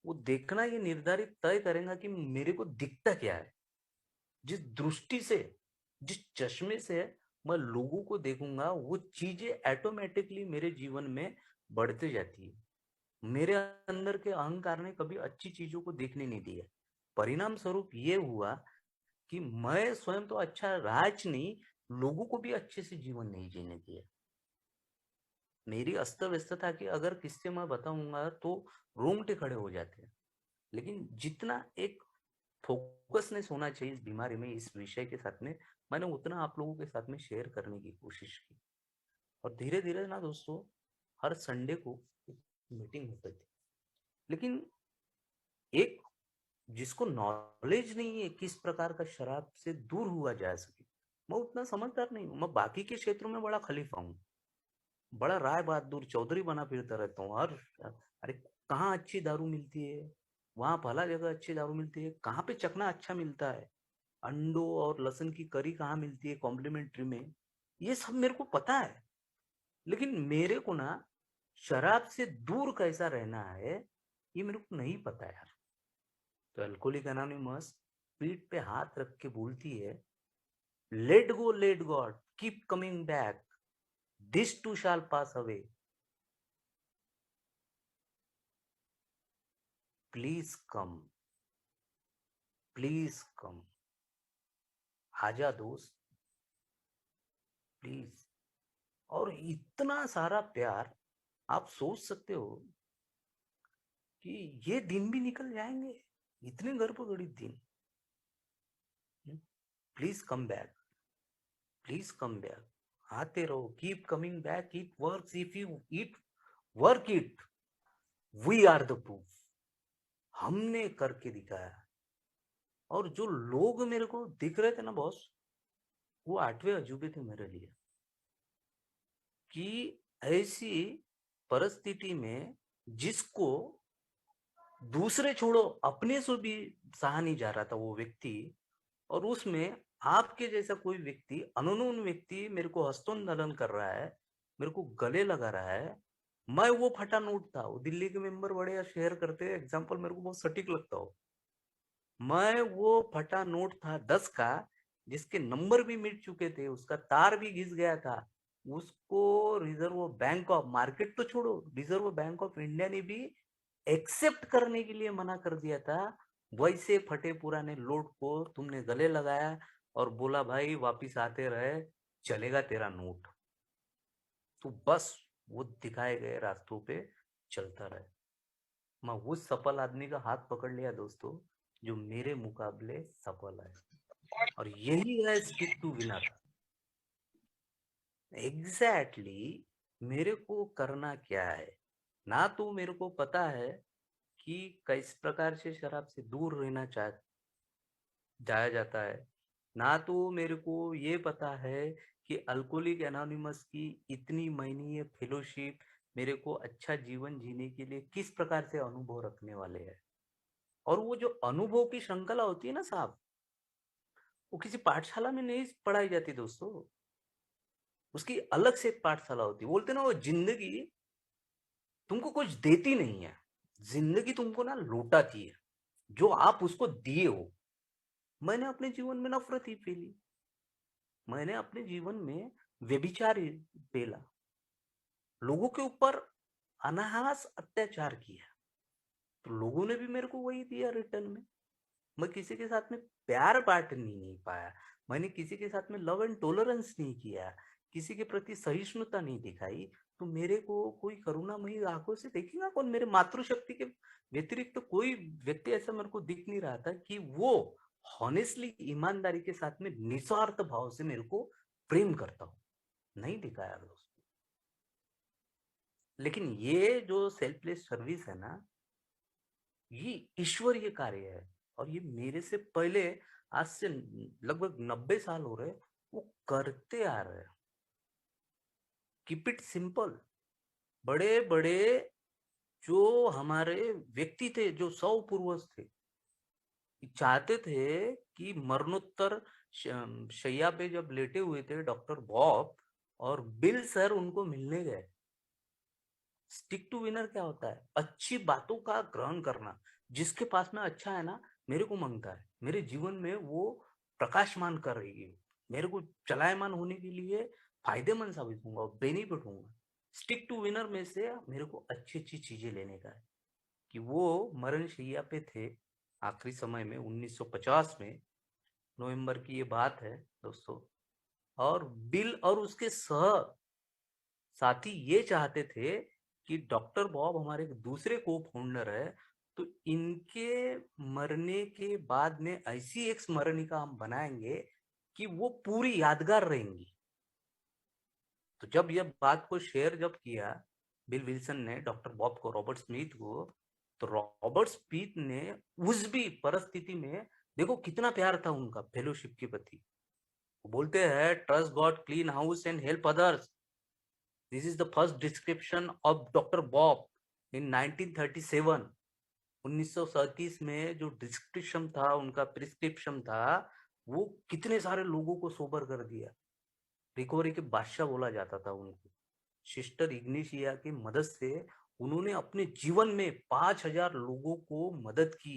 वो देखना ये निर्धारित तय करेगा कि मेरे को दिखता क्या है। जिस दृष्टि से, जिस चश्मे से मैं लोगों को देखूंगा, वो चीजें ऑटोमेटिकली मेरे जीवन में बढ़ते जाती है। मेरे अंदर के अहंकार ने कभी अच्छी चीजों को देखने नहीं दिया। परिणाम स्वरूप ये हुआ कि मैं स्वयं तो अच्छा राज नहीं, लोगों को भी अच्छे से जीवन नहीं जीने दिया। मेरी अस्त व्यस्तता की अगर किस्से मैं बताऊंगा तो रोंगटे खड़े हो जाते हैं। लेकिन जितना एक फोकसनेस होना चाहिए इस बीमारी में, इस विषय के साथ में, मैंने उतना आप लोगों के साथ में शेयर करने की कोशिश की। और धीरे धीरे ना दोस्तों, हर संडे को एक मीटिंग होती थी। लेकिन एक जिसको नॉलेज नहीं है किस प्रकार का शराब से दूर हुआ जा सके, मैं उतना समझदार नहीं हूँ। मैं बाकी के क्षेत्रों में बड़ा खलीफा हूँ, बड़ा राय बहादुर चौधरी बना फिरता रहता हूँ। हर अरे, कहाँ अच्छी दारू मिलती है, वहां भला जगह अच्छी दारू मिलती है, कहाँ पे चखना अच्छा मिलता है, अंडों और लहसुन की करी कहाँ मिलती है कॉम्प्लीमेंट्री में, ये सब मेरे को पता है। लेकिन मेरे को ना शराब से दूर कैसा रहना है, ये मेरे को नहीं पता यार। तो अल्कोहलिक एनोनिमस पीठ पे हाथ रख के बोलती है, let God, keep coming back, this too shall pass away, please come, please come, आजा दोस्त, प्लीज। और इतना सारा प्यार, आप सोच सकते हो कि ये दिन भी निकल जाएंगे, इतने गर्भगढ़ित दिन। Please come back, please come back, आते रहो, keep coming back, it works if you it work it, we are the proof, हमने करके दिखाया। और जो लोग मेरे को दिख रहे थे ना बॉस, वो 8वें अजूबे थे मेरे लिए। कि ऐसी परिस्थिति में जिसको दूसरे छोड़ो, अपने से भी सहा नहीं जा रहा था वो व्यक्ति, और उसमें आपके जैसा कोई व्यक्ति, अननोन व्यक्ति मेरे को हस्तोन्नलन कर रहा है, मेरे को गले लगा रहा है। मैं वो फटा नोट था, वो दिल्ली के मेंबर बड़े शेयर करते एग्जाम्पल, मेरे को बहुत सटीक लगता हो। मैं वो फटा नोट था 10 का, जिसके नंबर भी मिट चुके थे, उसका तार भी घिस गया था। उसको रिजर्व बैंक ऑफ, मार्केट तो छोड़ो, रिजर्व बैंक ऑफ इंडिया ने भी एक्सेप्ट करने के लिए मना कर दिया था। वैसे फटे पुराने लोट को तुमने गले लगाया और बोला भाई वापिस आते रहे, चलेगा तेरा नोट। तो बस वो दिखाए गए रास्तों पे चलता रहे। मैं उस सफल आदमी का हाथ पकड़ लिया दोस्तों, जो मेरे मुकाबले सफल है। और यही है स्टिक टू विनर। एग्जैक्टली मेरे को करना क्या है। ना तो मेरे को पता है कि किस प्रकार से शराब से दूर रहना जाया जाता है। ना तो मेरे को ये पता है कि अल्कोहलिक एनोनिमस की इतनी महीनी फेलोशिप मेरे को अच्छा जीवन जीने के लिए किस प्रकार से अनुभव रखने वाले हैं। और वो जो अनुभव की श्रृंखला होती है ना साहब, वो किसी पाठशाला में नहीं पढ़ाई जाती दोस्तों। उसकी अलग से एक पाठशाला होती है। बोलते ना, वो जिंदगी तुमको कुछ देती नहीं है, जिंदगी तुमको ना लौटाती है जो आप उसको दिए हो। मैंने अपने जीवन में नफरत ही फैली, मैंने अपने जीवन में व्यभिचार पेला, लोगों के ऊपर अनायास अत्याचार किया, तो लोगों ने भी मेरे को वही दिया रिटर्न में। मैं किसी के साथ में प्यार बांट नहीं पाया, मैंने किसी के साथ में लव एंड टॉलरेंस नहीं किया, किसी के प्रति सहिष्णुता नहीं दिखाई। तो मेरे को कोई करुणामयी आंखों से देखेगा कौन? मेरे मातृशक्ति के व्यतिरिक्त तो कोई व्यक्ति ऐसा मेरे को दिख नहीं रहा था कि वो हॉनेस्टली, ईमानदारी के साथ में निस्वार्थ भाव से मेरे को प्रेम करता हूँ। नहीं दिखाया दोस्तों। लेकिन ये जो सेल्फलेस सर्विस है ना, ये ईश्वरीय कार्य है। और ये मेरे से पहले, आज से लगभग 90 साल हो रहे, वो करते आ रहे हैं। Keep it simple. बड़े बड़े जो हमारे व्यक्ति थे, जो सौ पूर्वज थे, चाहते थे कि मरणोत्तर शैया पे जब लेटे हुए थे डॉक्टर बॉब और बिल सर उनको मिलने गए। स्टिक टू विनर क्या होता है? अच्छी बातों का ग्रहण करना। जिसके पास में अच्छा है ना, मेरे को मांगता है मेरे जीवन में वो प्रकाशमान कर रही है, मेरे को चलायमान होने के लिए फायदेमंद साबित होगा, बेनिफिट होगा। स्टिक टू विनर में से मेरे को अच्छी अच्छी चीजें लेने का है। कि वो मरण शैया पे थे आखिरी समय में 1950 में, नवंबर की ये बात है दोस्तों। और बिल और उसके सह साथी ये चाहते थे कि डॉक्टर बॉब हमारे एक दूसरे को फाउंडर है, तो इनके मरने के बाद में ऐसी एक स्मरणिका हम बनाएंगे कि वो पूरी यादगार रहेंगी। तो जब यह बात को शेयर जब किया बिल विल्सन ने डॉक्टर बॉब को, रॉबर्ट स्मिथ को, तो रॉबर्ट स्मिथ ने उस भी परिस्थिति में, देखो कितना प्यार था उनका फेलोशिप के प्रति। वो बोलते हैं, trust God, clean house and help others. This is the first description of doctor Bob in 1937। 1937 में जो डिस्क्रिप्शन था उनका, प्रिस्क्रिप्शन था, वो कितने सारे लोगों को सोबर कर दिया। रिकवरी के बादशाह बोला जाता था उनको। सिस्टर इग्निशिया की मदद से उन्होंने अपने जीवन में 5,000 लोगों को मदद की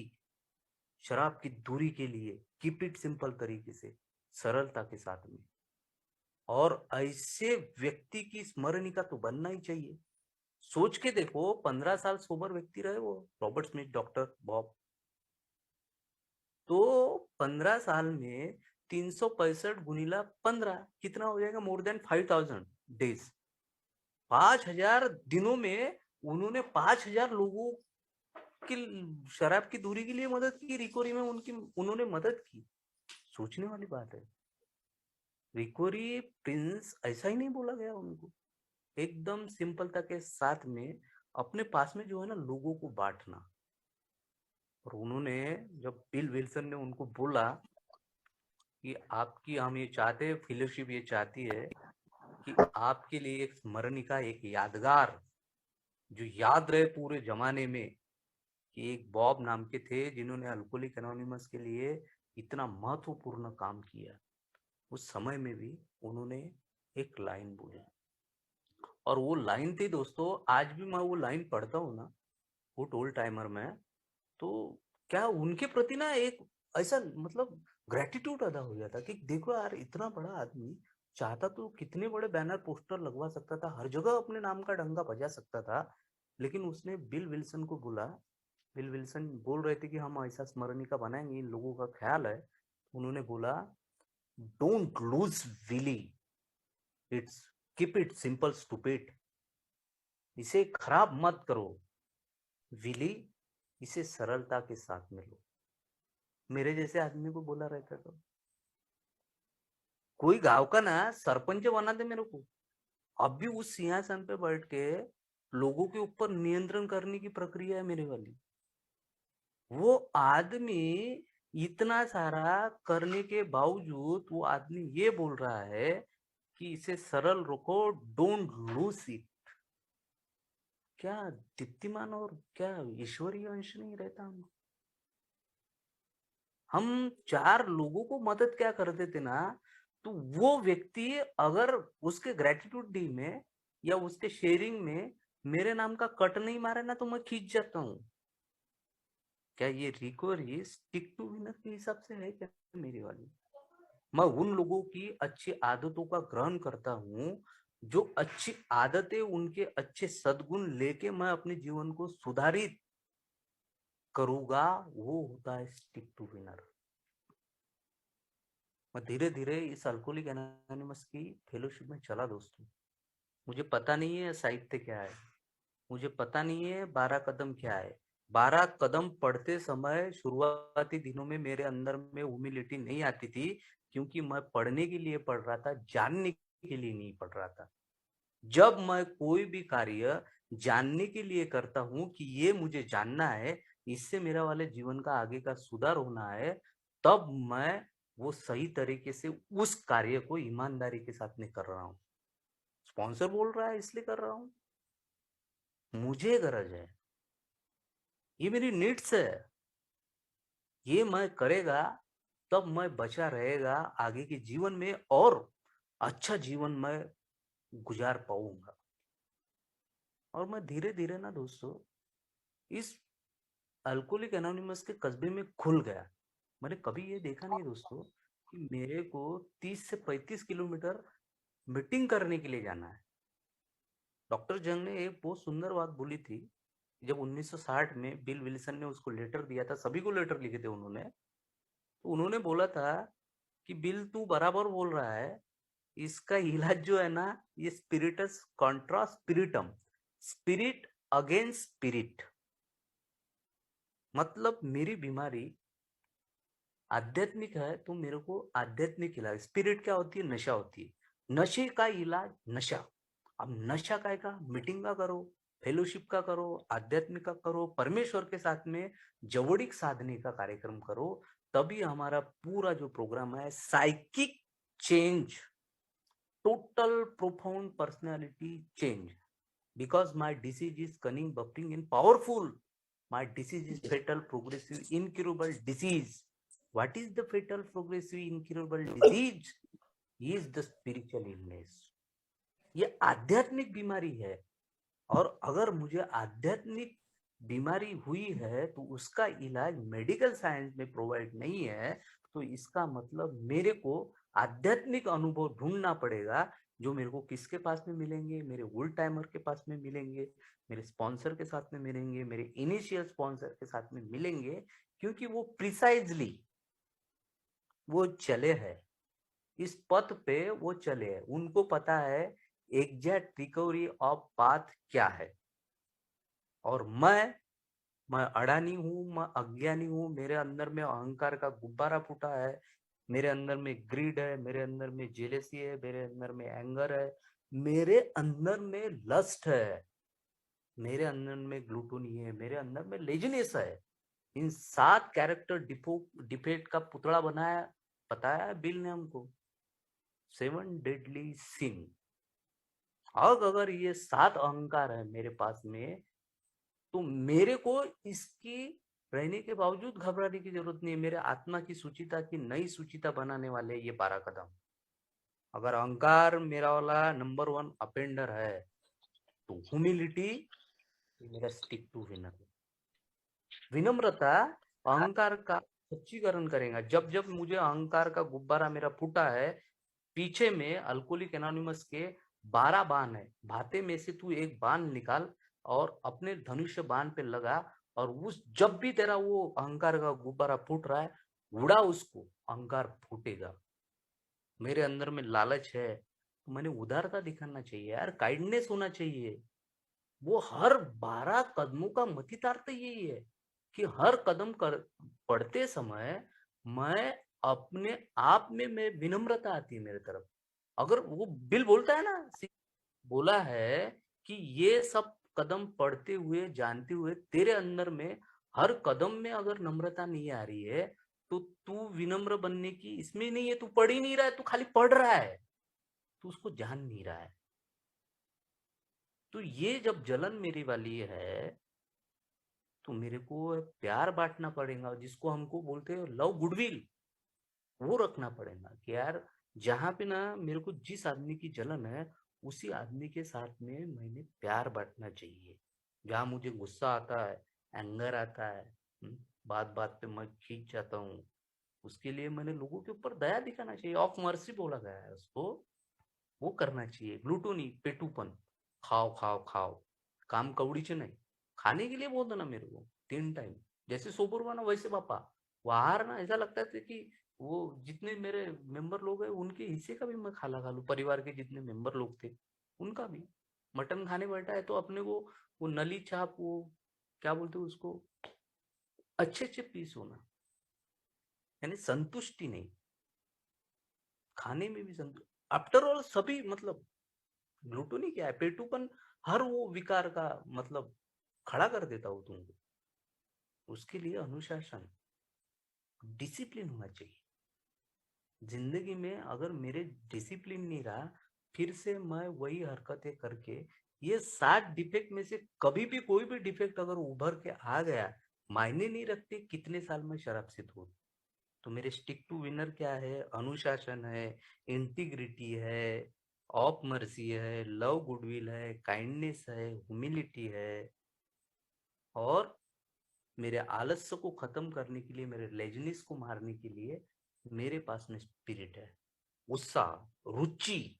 शराब की दूरी के लिए। कीप इट सिंपल तरीके से, सरलता के साथ में। और ऐसे व्यक्ति की स्मरणिका तो बनना ही चाहिए। सोच के देखो, 15 साल सोबर व्यक्ति रहे वो रॉबर्ट स्मिथ, डॉक्टर बॉब। तो 15 साल में 365 गुणिला 15 कितना हो जाएगा? More than 5,000 days. 5,000 दिनों में उन्होंने 5,000 लोगों की शराब की दूरी के लिए मदद की, रिकवरी में उनकी उन्होंने मदद की। सोचने वाली बात है। रिकवरी प्रिंस ऐसा ही नहीं बोला गया उनको, एकदम सिंपलता के साथ में अपने पास में जो है ना लोगों को बांटना। और उन्होंने, जब बिल विल्सन ने उनको बोला कि आपकी, हम ये चाहते हैं, फेलोशिप ये चाहती है कि आपके लिए एक स्मरणिका, एक यादगार जो याद रहे पूरे जमाने में, कि एक बॉब नाम के थे जिन्होंने अल्कोहलिक एनोनिमस के लिए इतना महत्वपूर्ण काम किया। उस समय में भी उन्होंने एक लाइन बोली, और वो लाइन थी दोस्तों, आज भी मैं वो लाइन पढ़ता हूँ ना, वो टोल टाइमर में, तो क्या उनके प्रति ना एक ऐसा मतलब ग्रेटिट्यूड अदा हो जाता कि देखो यार, इतना बड़ा आदमी चाहता तो कितने बड़े बैनर पोस्टर लगवा सकता था, हर जगह अपने नाम का डंका बजा सकता था। लेकिन उसने बिल विल्सन को बोला। बिल विल्सन बोल रहे थे कि हम ऐसा स्मरणिका बनाएंगे, इन लोगों का ख्याल है। उन्होंने बोला, don't lose willy, it's keep it simple stupid. इसे खराब मत करो विली, इसे सरलता के साथ में लो। मेरे जैसे आदमी को बोला रहता तो कोई गांव का ना सरपंच बना दे मेरे को, अब भी उस सिंहासन पे बैठ के लोगों के ऊपर नियंत्रण करने की प्रक्रिया है मेरे वाली। वो आदमी इतना सारा करने के बावजूद वो आदमी ये बोल रहा है कि इसे सरल रखो, डोंट लूज इट। क्या दीप्तिमान और क्या ईश्वरीय अंश नहीं रहता हम चार लोगों को मदद क्या कर देते ना, तो वो व्यक्ति अगर उसके ग्रेटिट्यूड डे में या उसके शेयरिंग में मेरे नाम का कट नहीं मारे ना, तो मैं खींच जाता हूँ। क्या ये रिकवरी स्टिक टू विनर के हिसाब से है क्या मेरी वाली? मैं उन लोगों की अच्छी आदतों का ग्रहण करता हूँ, जो अच्छी आदतें उनके अच्छे सद्गुण लेके मैं अपने जीवन को सुधारित करूंगा, वो होता है स्टिक टू विनर। मैं धीरे धीरे इस अल्कोहलिक एनोनिमस की फेलोशिप में चला दोस्तों। मुझे पता नहीं है साहित्य क्या है, मुझे पता नहीं है 12 कदम क्या है। 12 कदम पढ़ते समय शुरुआती दिनों में मेरे अंदर में ह्यूमिलिटी नहीं आती थी, क्योंकि मैं पढ़ने के लिए पढ़ रहा था, जानने के लिए नहीं पढ़ रहा था। जब मैं कोई भी कार्य जानने के लिए करता हूं कि ये मुझे जानना है, इससे मेरा वाले जीवन का आगे का सुधार होना है, तब मैं वो सही तरीके से उस कार्य को ईमानदारी के साथ में कर रहा हूँ। स्पॉन्सर बोल रहा है इसलिए कर रहा हूँ, मुझे गरज है, ये मेरी नीड्स है, ये मैं करेगा तब मैं बचा रहेगा आगे के जीवन में और अच्छा जीवन मैं गुजार पाऊंगा। और मैं धीरे धीरे ना दोस्तों इस अल्कोहलिक एनोनिमस के कस्बे में खुल गया। मैंने कभी ये देखा नहीं दोस्तों कि मेरे को 30 से 35 किलोमीटर मीटिंग करने के लिए जाना है। डॉक्टर जंग ने एक बहुत सुंदर बात बोली थी, जब 1960 में बिल विल्सन ने उसको लेटर दिया था, सभी को लेटर लिखे थे उन्होंने, तो उन्होंने बोला था कि बिल तू बराबर बोल रहा है, इसका इलाज जो है ना, ये स्पिरिटस कॉन्ट्रा स्पिरिटम, स्पिरिट अगेंस्ट स्पिरिट। मतलब मेरी बीमारी आध्यात्मिक है तो मेरे को आध्यात्मिक इलाज, स्पिरिट क्या होती है, नशा होती है, नशे का इलाज नशा। अब नशा काय का, मीटिंग का करो, फेलोशिप का करो, आध्यात्मिक का करो, परमेश्वर के साथ में जवड़िक साधने का कार्यक्रम करो, तभी हमारा पूरा जो प्रोग्राम है psychic change, total profound personality change. Because my disease is cunning, buffering, and powerful. My disease is fatal, progressive, incurable disease. What is the fatal, progressive, incurable disease? Is the spiritual illness. ये आध्यात्मिक बीमारी है, और अगर मुझे आध्यात्मिक बीमारी हुई है तो उसका इलाज मेडिकल साइंस में प्रोवाइड नहीं है, तो इसका मतलब मेरे को आध्यात्मिक अनुभव ढूंढना पड़ेगा, जो मेरे को किसके पास में मिलेंगे, मेरे वुल टाइमर के पास में मिलेंगे, मेरे स्पॉन्सर के साथ में मिलेंगे, मेरे इनिशियल स्पॉन्सर के साथ में मिलेंगे, क्योंकि वो प्रिसाइजली वो चले हैं इस पथ पे, वो चले हैं, उनको पता है एग्जैक्ट रिकवरी ऑफ पाथ क्या है। और मैं अडानी हूँ, मैं अज्ञानी हूँ, मेरे अंदर में अहंकार का गुब्बारा फूटा है, मेरे अंदर में ग्रीड है, मेरे अंदर में जेलेसी है, मेरे अंदर में एंगर है, मेरे अंदर में लस्ट है, मेरे अंदर में ग्लूटोनी है, मेरे अंदर में लेजिनेस है। इन 7 कैरेक्टर डिफेक्ट का पुतला बनाया, बताया बिल ने हमको, 7 डेडली सिन। अब अगर ये 7 अहंकार है मेरे पास में, तो मेरे को इसकी रहने के बावजूद घबराने की जरूरत नहीं है। मेरे आत्मा की सुचिता की नई सुचिता बनाने वाले ये 12 कदम। अगर अहंकार मेरा वाला नंबर 1 अपेंडर है, तो ह्यूमिलिटी मेरा स्टिक टू विनर। विनम्रता अहंकार का सच्चीकरण करेगा। जब जब मुझे अहंकार का गुब्बारा मेरा फूटा है, पीछे में अल्कोहलिक एनोनिमस के 12 बाण है, भाते में से तू एक बाण निकाल और अपने धनुष्य बाण पे लगा, और उस जब भी तेरा वो अहंकार का गुब्बारा फूट रहा है, उड़ा उसको, अहंकार फूटेगा। मेरे अंदर में लालच है, तो मैंने उदारता दिखाना चाहिए यार, काइंडनेस होना चाहिए। वो हर 12 कदमों का मतितार्थ यही है कि हर कदम कर पढ़ते समय मैं अपने आप में मैं विनम्रता आती है मेरे तरफ। अगर वो बिल बोलता है ना, बोला है कि ये सब कदम पढ़ते हुए जानते हुए तेरे अंदर में हर कदम में अगर नम्रता नहीं आ रही है तो तू विनम्र बनने की इसमें नहीं है, तू पढ़ ही नहीं रहा है, तू खाली पढ़ रहा है, तू उसको जान नहीं रहा है। तो ये जब जलन मेरी वाली है तो मेरे को प्यार बांटना पड़ेगा, जिसको हमको बोलते हैं लव गुडविल, वो रखना पड़ेगा कि यार जहां पे ना मेरे को जिस आदमी की जलन है उसी आदमी के साथ में मैंने प्यार बांटना चाहिए। जहां मुझे गुस्सा आता है, एंगर आता है, बात बात पे मैं खींच जाता हूँ, उसके लिए मैंने लोगों के ऊपर दया दिखाना चाहिए, ऑफ मर्सी बोला गया है उसको, वो करना चाहिए। ग्लूटोनी, पेटूपन, खाओ खाओ खाओ, काम कवडीचे नाही, खाने के लिए बोलतो ना मेरे को 3 टाइम, जैसे सोबर हुआ ना वैसे पापा। बाहर ना ऐसा लगता है कि वो जितने मेरे मेंबर लोग हैं उनके हिस्से का भी मैं खाला खा लूं, परिवार के जितने मेंबर लोग थे उनका भी। मटन खाने बैठा है तो अपने को वो नली चाप, वो क्या बोलते हैं उसको, अच्छे अच्छे पीस होना, यानी संतुष्टि नहीं, खाने में भी संतुष्टि। आफ्टर ऑल सभी मतलब ग्लूटोनी क्या है, पेटूपन हर वो विकार का मतलब खड़ा कर देता हूँ तुमको। उसके लिए अनुशासन, डिसिप्लिन होना चाहिए जिंदगी में। अगर मेरे डिसिप्लिन नहीं रहा, फिर से मैं वही हरकतें करके, ये 7 डिफेक्ट में से कभी भी कोई भी डिफेक्ट अगर उभर के आ गया, मायने नहीं रखते कितने साल में शराब से दूर। तो मेरे स्टिक टू विनर क्या है, अनुशासन है, इंटीग्रिटी है, ऑफ मर्सी है, लव गुडविल है, काइंडनेस है, ह्यूमिलिटी है, और मेरे आलस्य को खत्म करने के लिए, मेरे लेजनेस को मारने के लिए मेरे पास में स्पिरिट है, उत्साह, रुचि।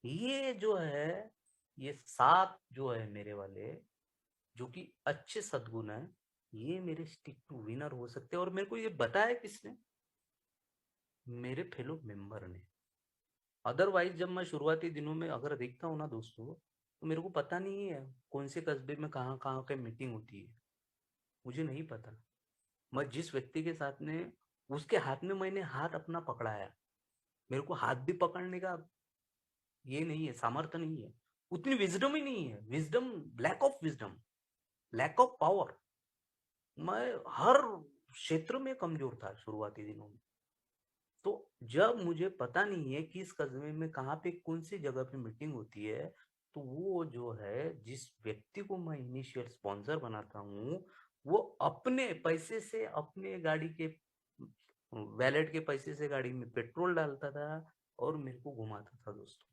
ये जो है, ये 7 जो है मेरे वाले, जो कि अच्छे सद्गुण है, ये मेरे स्टिक टू विनर हो सकते हैं। और मेरे को ये बताया किसने? मेरे फेलो मेंबर ने। अदरवाइज जब मैं शुरुआती दिनों में अगर देखता हूँ ना दोस्तों, तो मेरे को पता नहीं है कौन से कस्बे में कहाँ कहाँ पे मीटिंग होती है, मुझे नहीं पता। मैं जिस व्यक्ति के साथ में, उसके हाथ में मैंने हाथ अपना पकड़ाया, मेरे को हाथ भी पकड़ने का ये नहीं है, सामर्थ्य नहीं है, उतनी विजडम ही नहीं है, wisdom, lack of wisdom, lack of power. मैं हर क्षेत्र में कमजोर था शुरुआती दिनों में। तो जब मुझे पता नहीं है किस कस्बे में कहाँ पे कौन सी जगह पे मीटिंग होती है, तो वो जो है जिस व्यक्ति को मैं इनिशियल स्पॉन्सर बनाता हूँ, वो अपने पैसे से, अपने गाड़ी के वैलेट के पैसे से गाड़ी में पेट्रोल डालता था और मेरे को घुमाता था दोस्तों।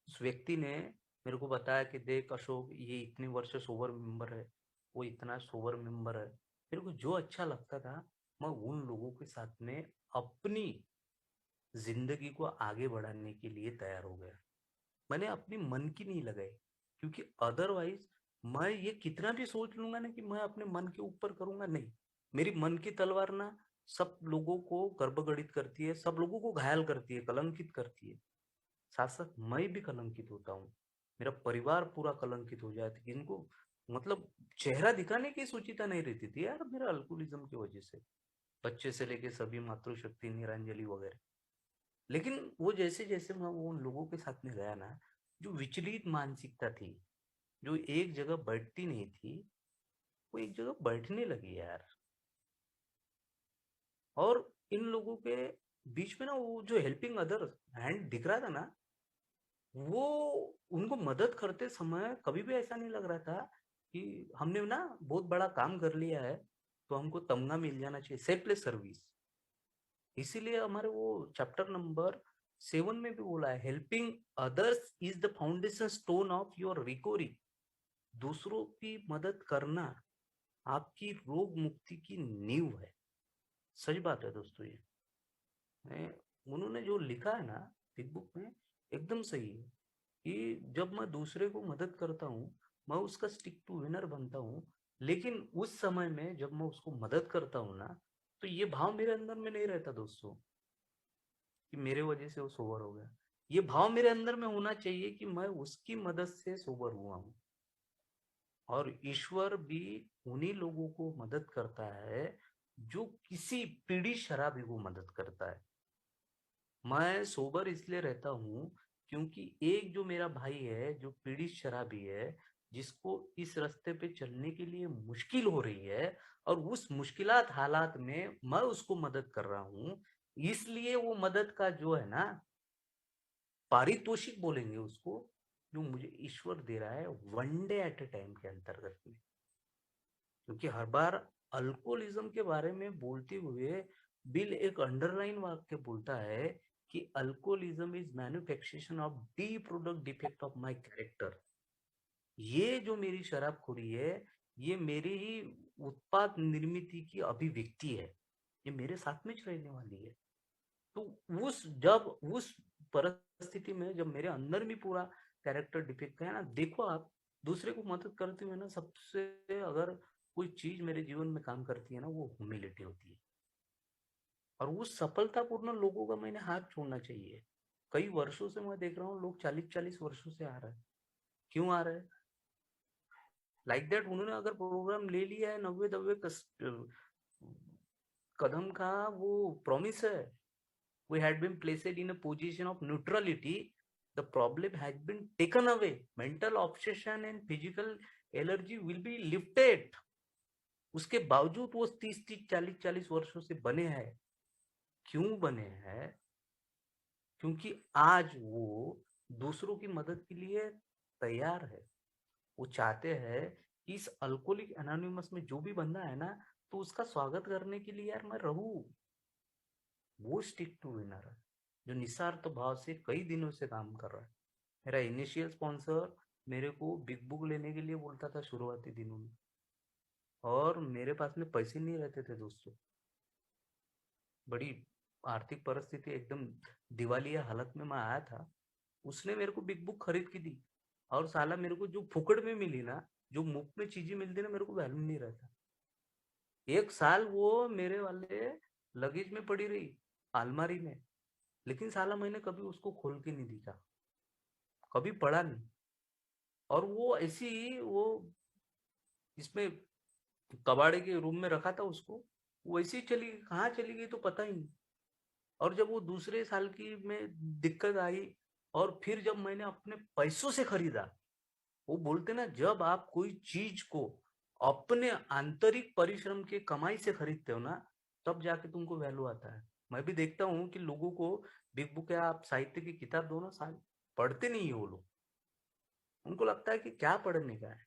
उस व्यक्ति ने मेरे को बताया कि देख अशोक, ये इतने वर्ष सोबर मेंबर है, वो इतना सोबर मेंबर है। मेरे को जो अच्छा लगता था, मैं उन लोगों के साथ में अपनी जिंदगी को आगे बढ़ाने के लिए तैयार हो गया। मैंने अपनी मन की नहीं लगाई, क्योंकि अदरवाइज मैं ये कितना भी सोच लूंगा ना कि मैं अपने मन के ऊपर करूंगा, नहीं। मेरी मन की तलवार ना सब लोगों को गर्भगड़ित करती है, सब लोगों को घायल करती है, कलंकित करती है। साथ साथ मैं भी कलंकित होता हूँ, मेरा परिवार पूरा कलंकित हो जाता है। इनको मतलब चेहरा दिखाने की सुचिता नहीं रहती थी यार, मेरा अल्कोहलिज्म की वजह से, बच्चे से लेके सभी, मातृशक्ति, निरंजली वगैरह। लेकिन वो जैसे जैसे मैं वो उन लोगों के साथ में गया ना, जो विचलित मानसिकता थी, जो एक जगह बैठती नहीं थी, वो एक जगह बैठने लगी यार। और इन लोगों के बीच में ना वो जो हेल्पिंग अदर हैंड दिख रहा था ना, वो उनको मदद करते समय कभी भी ऐसा नहीं लग रहा था कि हमने ना बहुत बड़ा काम कर लिया है तो हमको तमगा मिल जाना चाहिए, सेल्फलेस सर्विस। इसीलिए हमारे वो चैप्टर नंबर 7 में भी बोला है, helping others is the foundation stone of your recovery. दूसरों की मदद करना आपकी रोग मुक्ति की नींव है। सच बात है दोस्तों, ये उन्होंने जो लिखा है ना बिग बुक में, एकदम सही है कि जब मैं दूसरे को मदद करता हूँ, मैं उसका स्टिक टू विनर बनता हूँ। लेकिन उस समय में जब मैं उसको मदद करता हूँ ना, तो ये भाव मेरे अंदर में नहीं रहता दोस्तों कि मेरे वजह से वो सोबर हो गया। ये भाव मेरे अंदर में होना चाहिए कि मैं उसकी मदद से सोबर हुआ हूँ। और ईश्वर भी उन्हीं लोगों को मदद करता है जो किसी पीढ़ी शराबी को मदद करता है। मैं सोबर इसलिए रहता हूँ क्योंकि एक जो मेरा भाई है जो पीड़ित शराबी है, जिसको इस रास्ते पे चलने के लिए मुश्किल हो रही है, और उस मुश्किलात हालात में मैं उसको मदद कर रहा हूँ, इसलिए वो मदद का जो है ना पारितोषिक बोलेंगे उसको, जो मुझे ईश्वर दे रहा है one day at A time के अंतर्गत में। क्योंकि हर बार अल्कोहलिज्म के बारे में बोलते हुए बिल एक अंडरलाइन वाक्य बोलता है कि alcoholism is manufacturation of the product defect of my character. ये जो मेरी शराबखोरी है, ये मेरी ही उत्पाद निर्मित की अभिव्यक्ति है, ये मेरे साथ में रहने वाली है। तो उस परिस्थिति में जब मेरे अंदर भी पूरा कैरेक्टर डिफेक्ट है ना, देखो आप दूसरे को मदद करते हुए ना, सबसे अगर कोई चीज मेरे जीवन में काम करती है ना, वो ह्यूमिलिटी होती है। और उस सफलतापूर्ण लोगों का मैंने हाथ छोड़ना चाहिए। कई वर्षों से मैं देख रहा हूँ लोग 40-40 वर्षों से आ रहे हैं। क्यों आ रहे हैं? लाइक दैट उन्होंने अगर प्रोग्राम ले लिया है, 90 कदम का वो प्रॉमिस है, we had been placed in a position of neutrality, the problem has been taken away, mental obsession and physical allergy will be lifted। उसके बावजूद वो 30-30 40-40 वर्षों से बने हैं। क्यों बने हैं? क्योंकि आज वो दूसरों की मदद के लिए तैयार है। वो चाहते हैं कि इस अल्कोहलिक एनोनिमस में जो भी बंदा है ना, तो उसका स्वागत करने के लिए यार मैं रहूं। वो स्टिक टू विनर है जो निस्वार्थ भाव से कई दिनों से काम कर रहा है। मेरा इनिशियल स्पॉन्सर मेरे को बिग बुक लेने के लिए बोलता था शुरुआती दिनों में, और मेरे पास में पैसे नहीं रहते थे दोस्तों। बड़ी आर्थिक परिस्थिति एकदम दिवालिया हालत में मैं आया था। उसने मेरे को बिग बुक खरीद के दी, और साला मेरे को जो फुकड़ में मिली ना, जो मुफ्त में चीजें मिलती ना, मेरे को वैल्यू नहीं रहता। एक साल वो मेरे वाले लगेज में पड़ी रही, अलमारी में, लेकिन साला मैंने कभी उसको खोल के नहीं देखा, कभी पढ़ा नहीं। और वो ऐसी वो इसमें कबाड़े के रूम में रखा था उसको, वो ऐसी चली गई, कहाँ चली गई तो पता ही नहीं। और जब वो दूसरे साल की में दिक्कत आई, और फिर जब मैंने अपने पैसों से खरीदा, वो बोलते ना जब आप कोई चीज को अपने आंतरिक परिश्रम के कमाई से खरीदते हो ना, तब जाके तुमको वैल्यू आता है। मैं भी देखता हूँ कि लोगों को बिग बुक या आप साहित्य की किताब दो ना, साल पढ़ते नहीं है वो लोग। उनको लगता है कि क्या पढ़ने का है,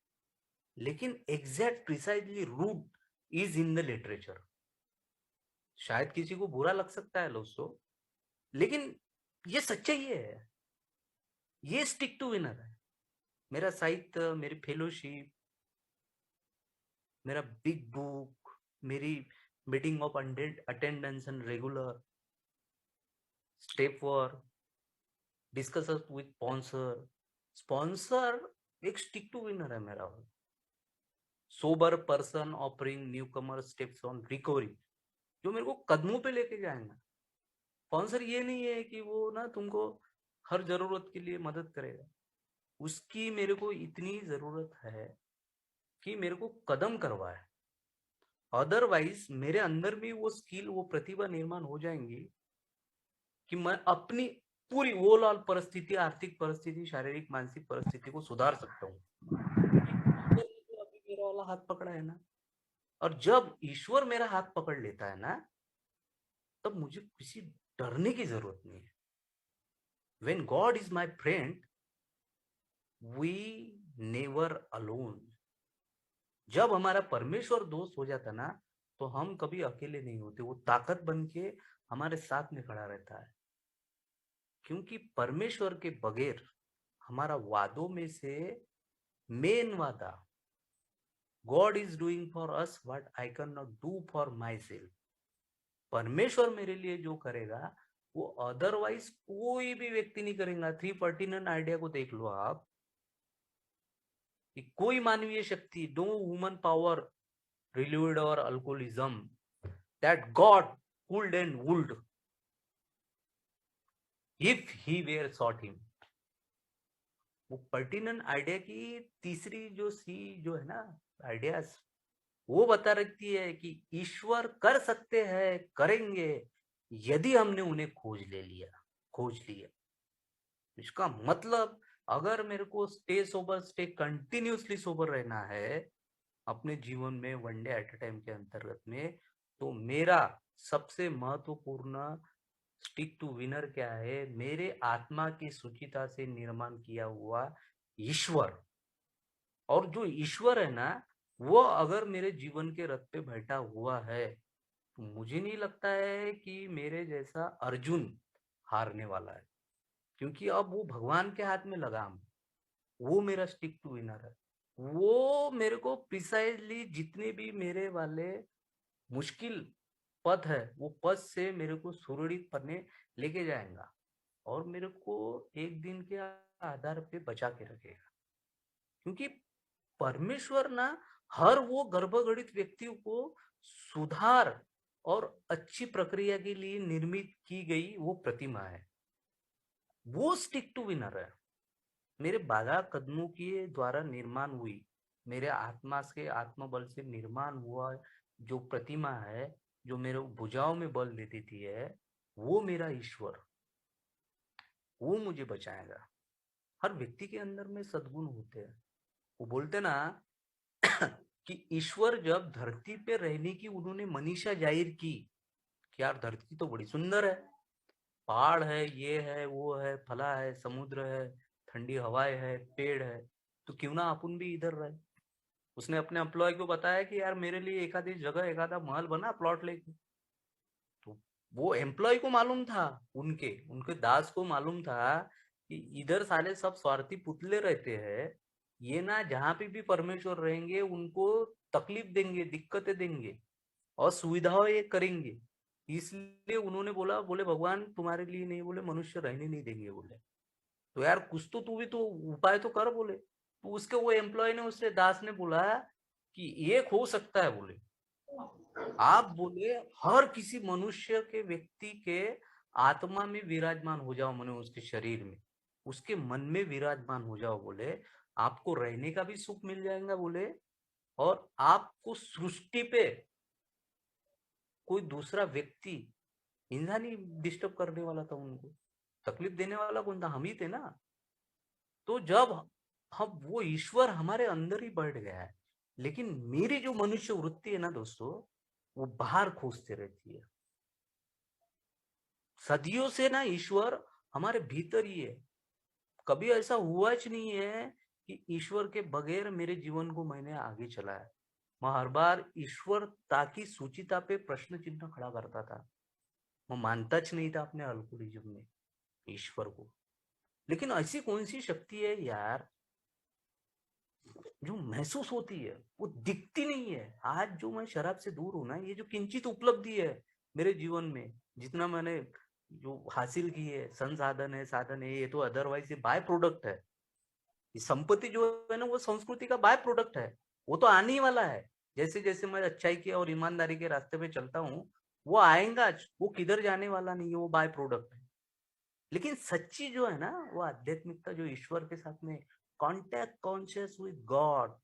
लेकिन exact precisely root is in the literature. शायद किसी को बुरा लग सकता है दोस्तों, लेकिन ये सच्चाई है, ये स्टिक टू विनर है। मेरा साहित्य, मेरी फेलोशिप, मेरा बिग बुक, मेरी meeting of attendance and regular step work, discuss with sponsor. Sponsor एक स्टिक टू विनर है मेरा। Sober person offering new Qamar steps on recovery, जो मेरे को कदमों पे लेके जाएंगे। स्पॉन्सर ये नहीं है कि वो ना तुमको हर जरूरत के लिए मदद करेगा, उसकी मेरे को इतनी जरूरत है कि मेरे को कदम करवाए। अदरवाइज मेरे अंदर भी वो स्किल, वो प्रतिभा निर्माण हो जाएंगी कि मैं अपनी पूरी ओवरऑल परिस्थिति, आर्थिक परिस्थिति, शारीरिक मानसिक परिस्थिति को सुधार सकता हूँ। तो अभी मेरा वाला हाथ पकड़ा है ना, और जब ईश्वर मेरा हाथ पकड़ लेता है ना, तब मुझे किसी डरने की जरूरत नहीं है। When God is my friend, we never alone। जब हमारा परमेश्वर दोस्त हो जाता ना, तो हम कभी अकेले नहीं होते। वो ताकत बन के हमारे साथ में खड़ा रहता है। क्योंकि परमेश्वर के बगैर हमारा वादों में से मेन वादा, God is doing for us what I can not do for my self. परमेश्वर मेरे लिए जो करेगा, वो अदरवाइज कोई भी व्यक्ति नहीं करेगा। 349 आइडिया को देख लो आप, कि कोई मानवीय शक्ति, no human power relieved our alcoholism, that God could and would if he were sought him. वो पर्टिनेंट आइडिया की तीसरी जो सी जो है ना आइडियाज, वो बता रखती है कि ईश्वर कर सकते हैं, करेंगे, यदि हमने उन्हें खोज लिया। इसका मतलब अगर मेरे को स्टे कंटिन्यूसली सोबर रहना है अपने जीवन में, one day at a time के अंतर्गत में, तो मेरा सबसे महत्वपूर्ण स्टिक टू विनर क्या है? मेरे आत्मा की सुचिता से निर्माण किया हुआ ईश्वर। और जो ईश्वर है ना, वो अगर मेरे जीवन के रथ पे बैठा हुआ है, तो मुझे नहीं लगता है कि मेरे जैसा अर्जुन हारने वाला है। क्योंकि अब वो भगवान के हाथ में लगाम, वो मेरा स्टिक टू विनर है। वो मेरे को प्रिसाइजली जितने भी मेरे वाले मुश्किल पथ है, वो पथ से मेरे को सुरक्षित पने लेके जाएगा और मेरे को एक दिन के आधार पे बचा के रखेगा। क्योंकि परमेश्वर ना हर वो गर्भगणित व्यक्ति को सुधार और अच्छी प्रक्रिया के लिए निर्मित की गई वो प्रतिमा है। वो स्टिक टू विनर है। मेरे बाधा कदमों के द्वारा निर्माण हुई, मेरे आत्मा के आत्मबल से निर्माण हुआ जो प्रतिमा है, जो मेरे भुजाओं में बल दे देती है, वो मेरा ईश्वर, वो मुझे बचाएगा। हर व्यक्ति के अंदर में सद्गुण होते हैं। वो बोलते ना कि ईश्वर जब धरती पे रहने की उन्होंने मनीषा जाहिर की कि यार धरती तो बड़ी सुंदर है, पहाड़ है, ये है, वो है, फला है, समुद्र है, ठंडी हवाएं है, पेड़ है, तो क्यों ना अपन भी इधर रहे। उसने अपने एम्प्लॉय को बताया कि यार मेरे लिए एक आधी जगह एक आधा महल बना प्लॉट लेके। तो वो एम्प्लॉय को मालूम था, उनके उनके दास को मालूम था कि इधर साले सब स्वार्थी पुतले रहते हैं, ये ना जहां पे भी परमेश्वर रहेंगे उनको तकलीफ देंगे, दिक्कतें देंगे और सुविधाओं ये करेंगे। इसलिए उन्होंने बोला, बोले भगवान तुम्हारे लिए नहीं, बोले मनुष्य रहने नहीं देंगे। बोले तो यार कुछ तो तू भी तो उपाय तो कर। बोले तो उसके वो एम्प्लॉय ने, उसने दास ने बोला कि एक हो सकता है। बोले आप बोले हर किसी मनुष्य के व्यक्ति के आत्मा में विराजमान हो जाओ, मैंने उसके शरीर में, उसके मन में विराजमान हो जाओ। बोले आपको रहने का भी सुख मिल जाएगा। बोले और आपको सृष्टि पे कोई दूसरा व्यक्ति, इंसान ही डिस्टर्ब करने वाला था, उनको तकलीफ देने वाला कौन था? हम ही थे ना। तो जब हम वो ईश्वर हमारे अंदर ही बैठ गया है, लेकिन मेरी जो मनुष्य वृत्ति है ना दोस्तों, वो बाहर खोजते रहती है। सदियों से ना ईश्वर हमारे भीतर ही है। कभी ऐसा हुआ ही नहीं है कि ईश्वर के बगैर मेरे जीवन को मैंने आगे चलाया। मैं हर बार ईश्वर ताकि सूचिता पे प्रश्न चिन्ह खड़ा करता था। मैं मानता च नहीं था अपने अल्कोरिज्म में ईश्वर को। लेकिन ऐसी कौन सी शक्ति है यार जो महसूस होती है, वो दिखती नहीं है। आज जो मैं शराब से दूर हूं ना, ये जो किंचित उपलब्धि है मेरे जीवन में, जितना मैंने जो हासिल की है, संसाधन है, साधन है, ये तो अदरवाइज ये बाय प्रोडक्ट है। ये संपत्ति जो है ना, वो संस्कृति का बाय प्रोडक्ट है। वो तो आने ही वाला है। जैसे जैसे मैं अच्छाई के और ईमानदारी के रास्ते पे चलता हूँ, वो आएगा। वो किधर जाने वाला नहीं है, वो बाय प्रोडक्ट है। लेकिन सच्ची जो है ना, वो आध्यात्मिकता जो ईश्वर के साथ में contact conscious with God,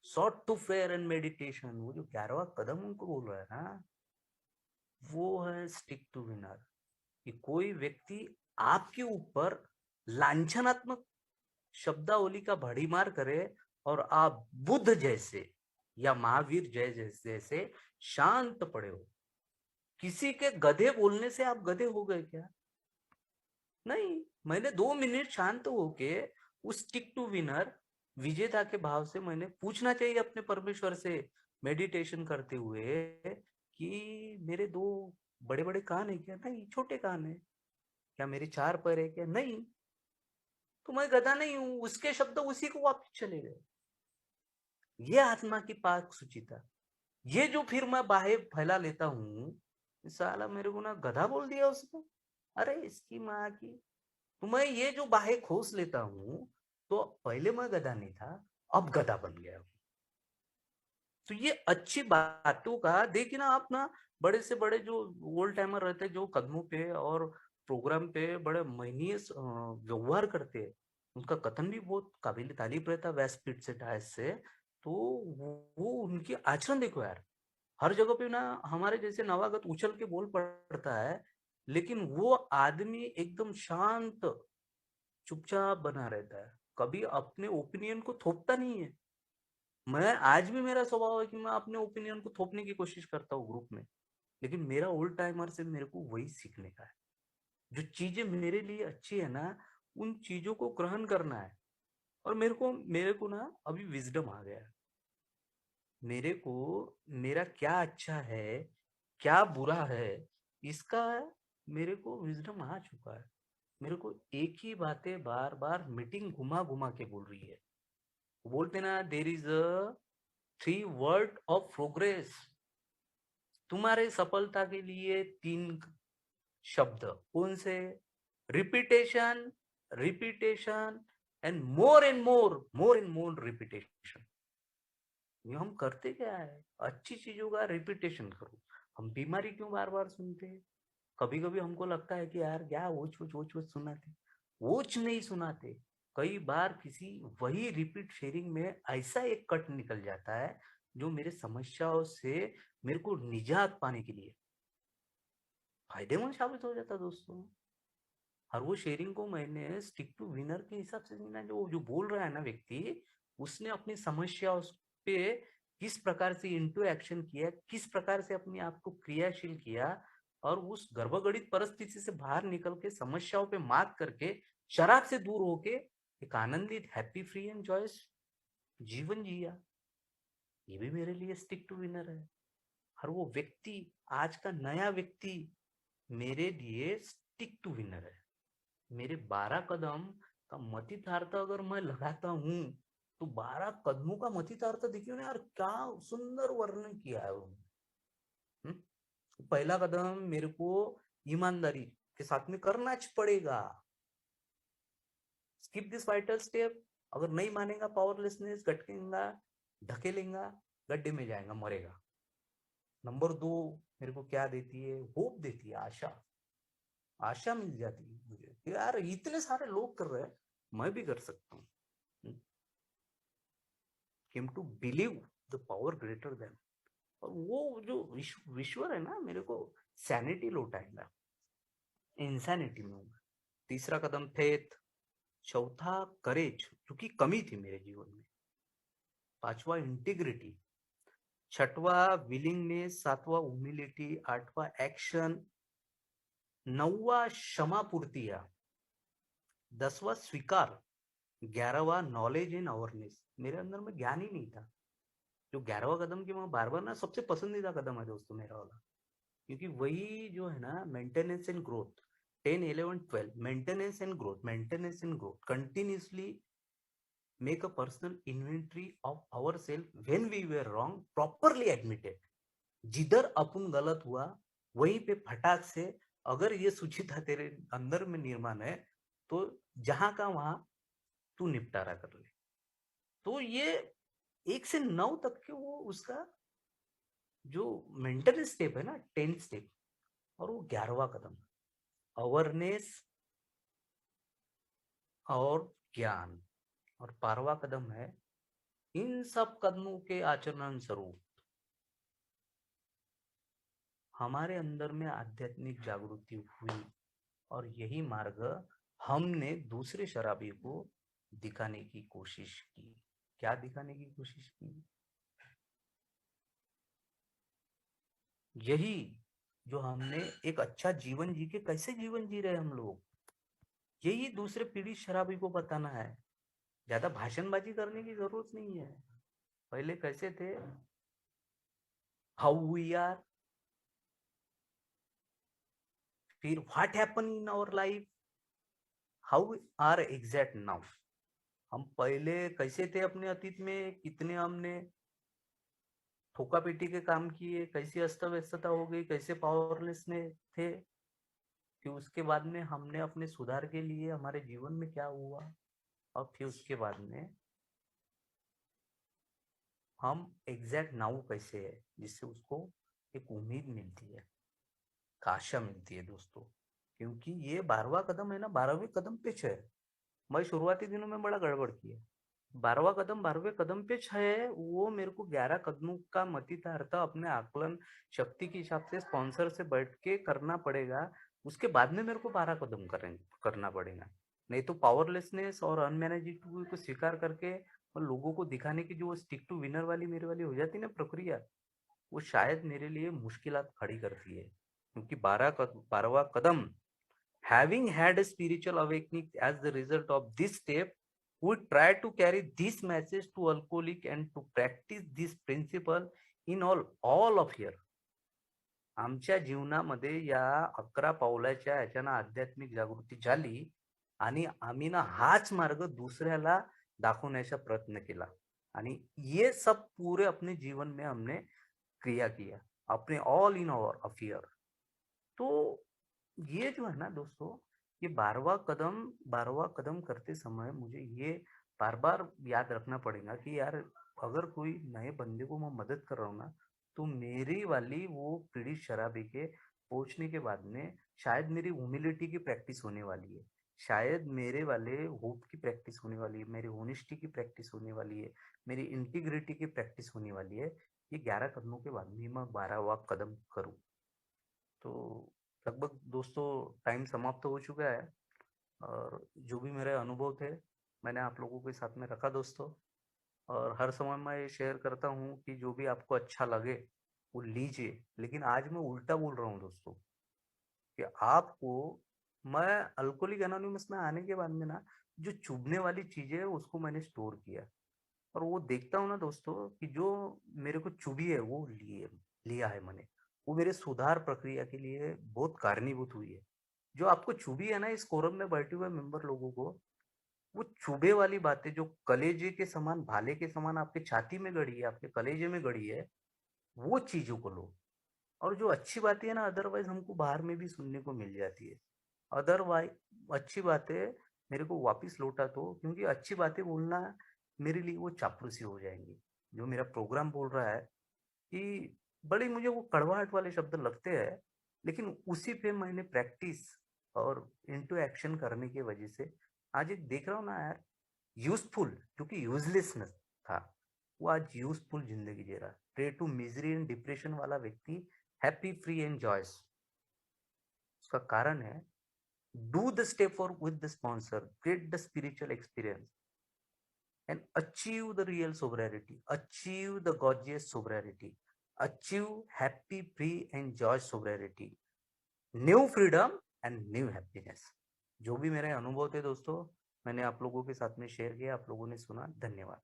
sought to prayer and meditation, वो जो 11वां कदम उनको बोल रहा है ना, वो है स्टिक टू विनर। कि कोई व्यक्ति आपके ऊपर लांछनात्मक शब्दावली का भड़ीमार करे और आप बुद्ध जैसे या महावीर जैसे शांत पड़े हो। किसी के गधे बोलने से आप गधे हो गए क्या? नहीं। मैंने 2 मिनट शांत होके उस स्टिक टू विनर विजेता के भाव से मैंने पूछना चाहिए अपने परमेश्वर से, मेडिटेशन करते हुए, कि मेरे दो बड़े बड़े कान है क्या? नहीं। छोटे कान है क्या? मेरे 4 पैर है क्या? नहीं। तो मैं गधा नहीं हूं। उसके शब्द उसी को वापिस चले गए। ये आत्मा की पाक सुचिता। ये जो फिर मैं बाहें फैला लेता हूँ, साला मेरे को ना गधा बोल दिया उसने। अरे इसकी माँ की। तो मैं ये जो बाहें खोस लेता हूँ, तो पहले मैं गधा नहीं था, अब गधा बन गया हूँ। तो ये अच्छी बातों का देखिए ना, आप ना बड़े से बड़े जो ओल्ड टाइमर रहते हैं जो कदमों पे और प्रोग्राम पे बड़े महनीय व्यवहार करते हैं, उनका कथन भी बहुत काबिल तारीफ रहता है व्यासपीठ से डायस से। तो वो उनकी आचरण देखो यार, हर जगह पे ना हमारे जैसे नवागत उछल के बोल पड़ता है, लेकिन वो आदमी एकदम शांत चुपचाप बना रहता है, कभी अपने ओपिनियन को थोपता नहीं है। मैं आज भी मेरा स्वभाव है कि मैं अपने ओपिनियन को थोपने की कोशिश करता हूँ ग्रुप में, लेकिन मेरा ओल्ड टाइमर से मेरे को वही सीखने का है। जो चीजें मेरे लिए अच्छी है ना, उन चीजों को ग्रहण करना है। और मेरे को ना अभी विजडम आ गया है। मेरे को मेरा क्या अच्छा है, क्या बुरा है, इसका मेरे को विजडम आ चुका है। मेरे को एक ही बातें बार बार मीटिंग घुमा घुमा के बोल रही है। बोलते ना, there is a 3 word of progress. तुम्हारे सफलता के लिए 3 शब्द कौन से? Repetition, repetition and more repetition. ये हम करते क्या है? अच्छी चीजों का रिपीटेशन करो। हम बीमारी क्यों बार बार सुनते हैं? कभी कभी हमको लगता है कि यार क्या वोच वोच सुनाते। वोच नहीं सुनाते, कई बार किसी वही रिपीट शेयरिंग में ऐसा एक कट निकल जाता है जो मेरे समस्याओं से मेरे को निजात पाने के लिए फायदेमंद साबित हो जाता दोस्तों। और वो शेयरिंग को मैंने स्टिक टू विनर के हिसाब से सुना। जो जो बोल रहा है ना व्यक्ति, उसने अपनी समस्या पे किस प्रकार से इंटू एक्शन किया, किस प्रकार से अपने आप को क्रियाशील किया, और उस गर्भगणित परिस्थिति से बाहर निकल के समस्याओं पे मात करके शराब से दूर होके एक आनंदित हैप्पी फ्री एंड जॉयस जीवन जिया। ये भी मेरे लिए स्टिक टू विनर है। और वो व्यक्ति, आज का नया व्यक्ति, मेरे लिए स्टिक टू विनर है। मेरे 12 कदम का मतितार्थ अगर मैं लगाता हूँ, तो 12 कदमों का मतितार्थ देखियो ना यार, क्या सुंदर वर्णन किया है उन्होंने। पहला कदम मेरे को ईमानदारी के साथ में करना पड़ेगा। Skip this vital step. अगर नहीं मानेगा, पावरलेसनेस घटकेगा, ढकेलेगा, गड्ढे में जाएगा, मरेगा। नंबर 2 मेरे को क्या देती है? होप देती है, आशा। आशा मिल जाती है मुझे कि यार इतने सारे लोग कर रहे हैं, मैं भी कर सकता हूँ। Came to believe the power greater than. और वो जो विश्वर है ना, मेरे को सैनिटी लौटाएगा, इंसानिटी में हूँ। तीसरा कदम फेथ। चौथा करेज, क्योंकि कमी थी मेरे जीवन में। पांचवा इंटीग्रिटी। छठवा विलिंगनेस। सातवा ह्यूमिलिटी। आठवा एक्शन। नौवा क्षमा पूर्तिया। 10वां स्वीकार। 11वां नॉलेज एंड अवेयरनेस। मेरे अंदर में ज्ञान ही नहीं था। जो 11वां कदम की मैं बार बार ना, सबसे पसंदीदा कदम है दोस्तों मेरा वाला, क्योंकि वही जो है ना, maintenance and growth. 10, 11, 12 maintenance and growth, maintenance and growth continuously. Make a personal inventory of our self when we were wrong, properly admitted. जिधर अपन गलत हुआ वहीं पे फटाक से, अगर ये सुचिता तेरे अंदर में निर्माण है, तो जहां का वहां तू निपटारा कर ले। तो ये 1 से 9 तक के वो उसका जो मेंटल स्टेप है ना, 10 स्टेप। और वो 11वां कदम अवेयरनेस और ज्ञान। और 12वां कदम है इन सब कदमों के आचरण स्वरूप हमारे अंदर में आध्यात्मिक जागृति हुई। और यही मार्ग हमने दूसरे शराबी को दिखाने की कोशिश की। क्या दिखाने की कोशिश की? यही जो हमने एक अच्छा जीवन जी के, कैसे जीवन जी रहे हम लोग, यही दूसरे पीढ़ी शराबी को बताना है। ज्यादा भाषणबाजी करने की जरूरत नहीं है। पहले कैसे थे, हाउ वी आर, फिर what happen in our life, how we are exact now. हम पहले कैसे थे अपने अतीत में, कितने हमने ठोका पीटी के काम किए, कैसी अस्त व्यस्तता हो गई, कैसे पावरलेस में थे, फिर उसके बाद में हमने अपने सुधार के लिए हमारे जीवन में क्या हुआ, और फिर उसके बाद में हम एग्जैक्ट नाउ कैसे है, जिससे उसको एक उम्मीद मिलती है, एक आशा मिलती है दोस्तों। क्योंकि ये 12वां कदम है ना, 12वें कदम पे है। मैं शुरुआती दिनों में बड़ा गड़बड़ किया। 12वां कदम 12वें कदम पे है, वो मेरे को 11 कदमों का मतितार्थ अपने आकलन शक्ति के हिसाब से स्पॉन्सर से बैठ के करना पड़ेगा। उसके बाद में मेरे को 12 कदम करना पड़ेगा। नहीं तो पावरलेसनेस और अनमैनेजेबल को स्वीकार करके और लोगों को दिखाने की जो वो स्टिक टू विनर वाली मेरे वाली हो जाती है ना प्रक्रिया, वो शायद मेरे लिए मुश्किलात खड़ी करती है। क्योंकि 12वां कदम, having had a spiritual awakening as the result of this step, we try to carry this message to alcoholic and to practice this principle in all of here. आमच्या जीवनामध्ये या 11 पावलाच्या ह्याच्यानं आध्यात्मिक जागृती झाली आणि आम्ही ना हाच मार्ग दुसऱ्याला दाखवण्याचा प्रयत्न केला आणि ये सब पूरे अपने जीवन में हमने क्रिया किया, अपने ऑल इन आवर अफेयर। तो ये जो है ना दोस्तों, ये 12वां कदम करते समय मुझे ये बार बार याद रखना पड़ेगा कि यार, अगर कोई नए बंदे को मैं मदद कर रहा हूँ ना, तो मेरी वाली वो पीड़ित शराबी के पहुंचने के बाद में शायद मेरी ह्यूमिलिटी की प्रैक्टिस होने वाली है, शायद मेरे वाले होप की प्रैक्टिस होने वाली है, मेरी होनेस्टी की प्रैक्टिस होने वाली है, मेरी इंटीग्रिटी की प्रैक्टिस होने वाली है। ये 11 कदमों के बाद में मैं 12वां कदम करूँ। तो लगभग दोस्तों टाइम समाप्त हो चुका है, और जो भी मेरे अनुभव थे मैंने आप लोगों के साथ में रखा दोस्तों। और हर समय मैं ये शेयर करता हूँ कि जो भी आपको अच्छा लगे वो लीजिए, लेकिन आज मैं उल्टा बोल रहा हूँ दोस्तों कि आपको, मैं अल्कोहलिक एनोनिमस में आने के बाद में ना, जो चुभने वाली चीजें है उसको मैंने स्टोर किया, और वो देखता हूँ ना दोस्तों कि जो मेरे को चुभी है वो लिया है मैंने, वो मेरे सुधार प्रक्रिया के लिए बहुत कारणीभूत हुई है। जो आपको चुभी है ना, इस कोरम में बैठे हुए मेंबर लोगों को, वो चुभे वाली बातें जो कलेजे के समान, भाले के समान आपके छाती में गड़ी है, आपके कलेजे में गड़ी है, वो चीजों को लो। और जो अच्छी बातें है ना, अदरवाइज हमको बाहर में भी सुनने को मिल जाती है। अदरवाइज अच्छी बातें मेरे को वापस लौटा दो, क्योंकि अच्छी बातें बोलना मेरे लिए वो चापलूसी हो जाएंगी। जो मेरा प्रोग्राम बोल रहा है कि बड़े मुझे वो कड़वाहट वाले शब्द लगते हैं, लेकिन उसी पे मैंने प्रैक्टिस और इनटू एक्शन करने की वजह से आज एक देख रहा हूँ ना यार, यूजफुल, जो कि यूजलेसनेस था, वो आज यूजफुल जिंदगी जी रहा है। Prey to misery and depression वाला व्यक्ति हैप्पी, फ्री एंड जॉयस। उसका कारण है, डू द स्टेप और with the sponsor, get the spiritual experience and achieve the real sobriety, achieve the gorgeous sobriety, achieve happy, free and joy sobriety, new freedom and new happiness. जो भी मेरे अनुभव थे दोस्तों, मैंने आप लोगों के साथ में शेयर किया, आप लोगों ने सुना, धन्यवाद।